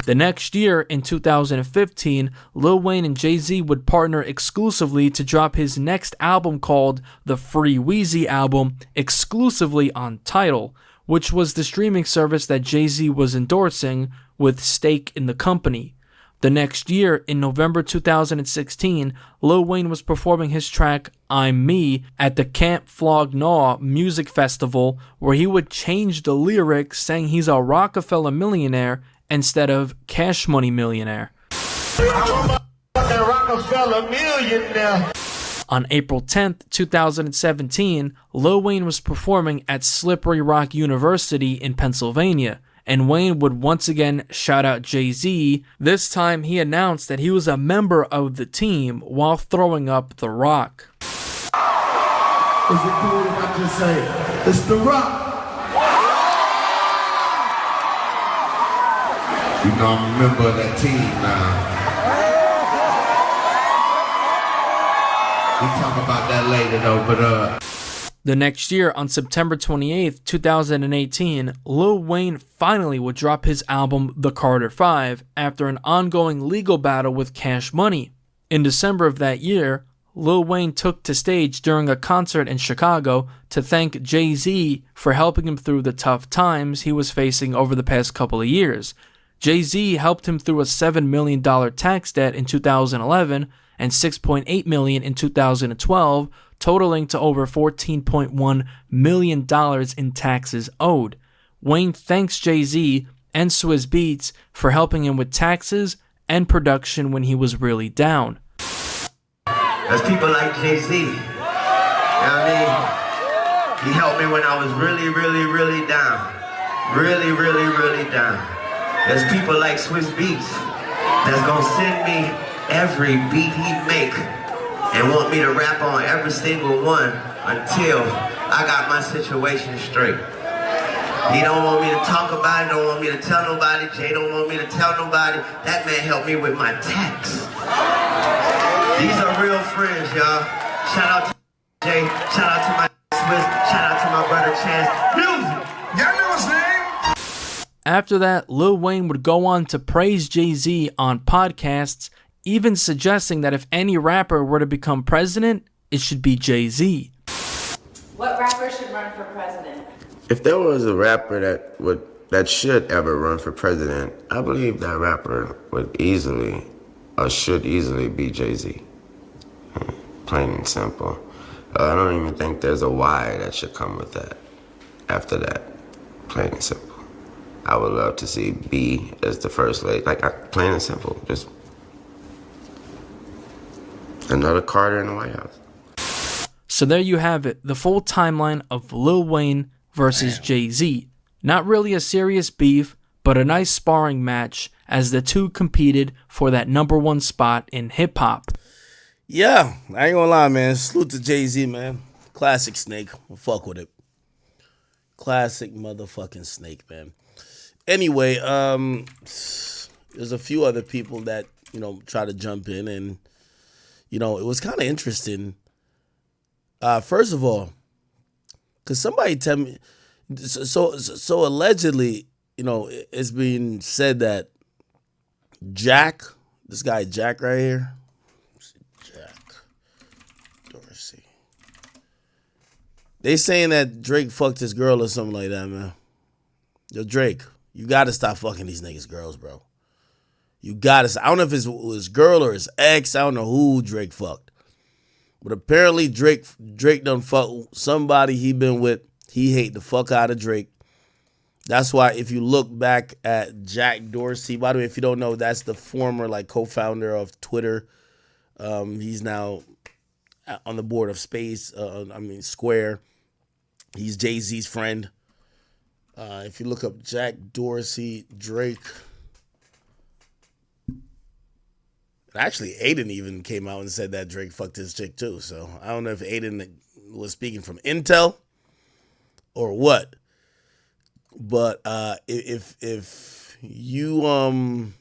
The next year, in 2015, Lil Wayne and Jay-Z would partner exclusively to drop his next album called the Free Weezy album exclusively on Tidal, which was the streaming service that Jay-Z was endorsing with stake in the company. The next year, in November 2016, Lil Wayne was performing his track I'm Me at the Camp Flog Gnaw Music Festival, where he would change the lyrics saying he's a Rockefeller millionaire instead of Cash Money millionaire. Rockefeller millionaire. On April 10th, 2017, Lil Wayne was performing at Slippery Rock University in Pennsylvania, and Wayne would once again shout out Jay-Z. This time he announced that he was a member of the team while throwing up the rock. Is it cool if I just say, it's the rock? You know I'm a member of that team now. We talk about that later though, but The next year, on September 28th, 2018, Lil Wayne finally would drop his album The Carter 5 after an ongoing legal battle with Cash Money. In December of that year, Lil Wayne took to stage during a concert in Chicago to thank Jay-Z for helping him through the tough times he was facing over the past couple of years. Jay-Z helped him through a $7 million tax debt in 2011 and $6.8 million in 2012, totaling to over $14.1 million in taxes owed. Wayne thanks Jay-Z and Swizz Beatz for helping him with taxes and production when he was really down. There's people like Jay-Z. You know what I mean? He helped me when I was really, really, really down. Really, really, really down. There's people like Swizz Beatz that's gonna send me every beat he make and want me to rap on every single one until I got my situation straight. He don't want me to talk about it, don't want me to tell nobody. Jay don't want me to tell nobody. That man helped me with my tax. These are real friends, y'all. Shout out to Jay, shout out to my Swiss, shout out to my brother Chance. Music! Y'all know his name? After that, Lil Wayne would go on to praise Jay-Z on podcasts, even suggesting that if any rapper were to become president, it should be Jay-Z. What rapper should run for president? If there was a rapper that should ever run for president, I believe that rapper would easily or should easily be Jay-Z. Plain and simple. I don't even think there's a why that should come with that. After that, plain and simple. I would love to see B as the first lady. Plain and simple. Just another Carter in the White House. So there you have it, the full timeline of Lil Wayne versus Jay-Z. Not really a serious beef, but a nice sparring match as the two competed for that number one spot in hip hop. Yeah, I ain't gonna lie, man. Salute to Jay-Z, man. Classic Snake. I'll fuck with it. Classic motherfucking Snake, man. Anyway, there's a few other people that, try to jump in, and, it was kind of interesting. First of all, because somebody tell me, so allegedly, it's being said that Jack, this guy Jack right here, Jack Dorsey, they saying that Drake fucked his girl or something like that, man. Yo, Drake, you gotta stop fucking these niggas' girls, bro. You gotta. I don't know if it's his girl or his ex. I don't know who Drake fucked, but apparently Drake done fuck somebody he been with. He hate the fuck out of Drake. That's why if you look back at Jack Dorsey, by the way, if you don't know, that's the former co-founder of Twitter. He's now on the board of Square. He's Jay-Z's friend. If you look up Jack Dorsey, Drake. Actually, Aiden even came out and said that Drake fucked his chick too. So I don't know if Aiden was speaking from intel or what. But if you I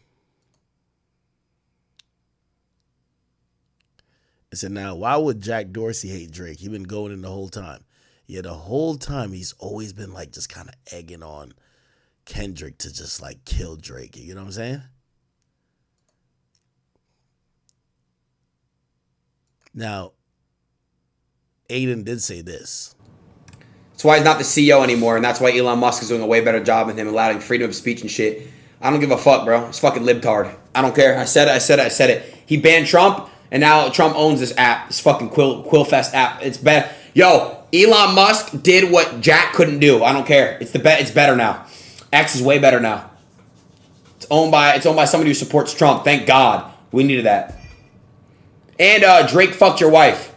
said, now why would Jack Dorsey hate Drake? He been going in the whole time. Yeah, the whole time he's always been just kind of egging on Kendrick to just kill Drake. You know what I'm saying? Now, Aiden did say this. That's why he's not the CEO anymore, and that's why Elon Musk is doing a way better job than him, allowing freedom of speech and shit. I don't give a fuck, bro. It's fucking libtard. I don't care. I said it. He banned Trump, and now Trump owns this app. This fucking Quillfest app. It's bad. Yo, Elon Musk did what Jack couldn't do. I don't care. It's better now. X is way better now. It's owned by somebody who supports Trump. Thank God. We needed that. And Drake fucked your wife.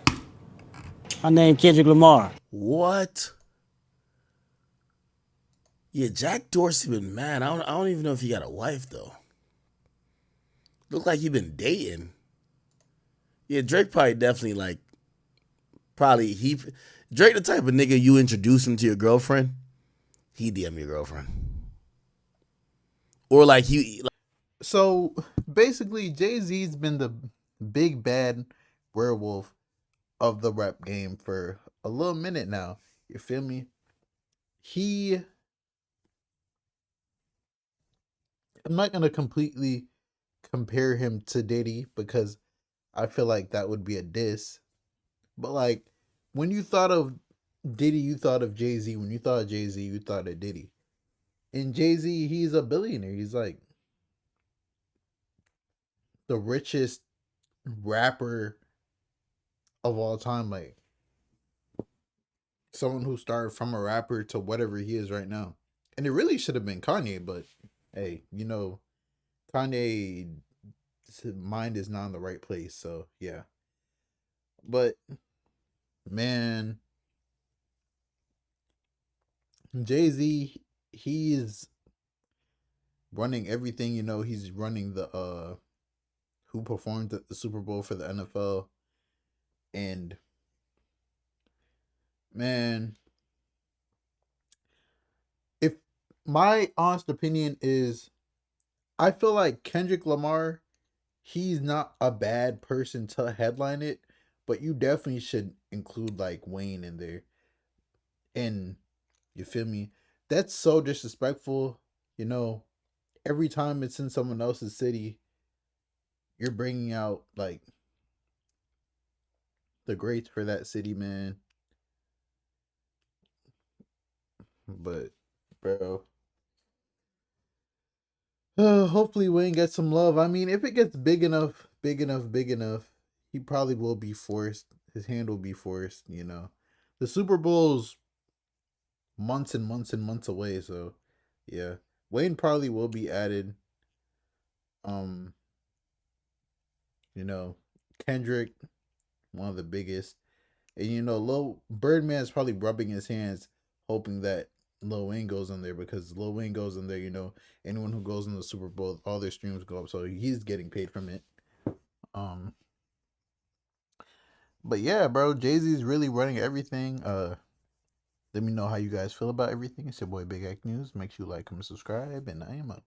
My name Kendrick Lamar. What? Yeah, Jack Dorsey been mad. I don't even know if he got a wife though. Look like he been dating. Yeah, Drake probably definitely Drake the type of nigga you introduce him to your girlfriend, he DM your girlfriend. Or So basically, Jay-Z's been the big bad werewolf of the rap game for a little minute now. You feel me? I'm not gonna completely compare him to Diddy because I feel like that would be a diss. But when you thought of Diddy, you thought of Jay-Z. When you thought of Jay-Z, you thought of Diddy. And Jay-Z, he's a billionaire. He's the richest rapper of all time. Someone who started from a rapper to whatever he is right now. And it really should have been Kanye, but hey, Kanye's mind is not in the right place, so yeah. But man, Jay-Z, he's running everything, he's running the who performed at the Super Bowl for the NFL. And man, if my honest opinion is, I feel like Kendrick Lamar, he's not a bad person to headline it, but you definitely should include Wayne in there. And you feel me? That's so disrespectful. Every time it's in someone else's city, you're bringing out the greats for that city, man. But bro, hopefully Wayne gets some love. I mean, if it gets big enough, he probably will be forced. His hand will be forced. The Super Bowl's months and months and months away, so yeah, Wayne probably will be added. Kendrick, one of the biggest, and Lil Birdman's probably rubbing his hands, hoping that Lil Wayne goes on there, because Lil Wayne goes on there, you know, anyone who goes in the Super Bowl, all their streams go up, so he's getting paid from it. But yeah, bro, Jay-Z's really running everything. Let me know how you guys feel about everything. It's your boy Big Act News. Make sure you like, comment, subscribe, and I am out.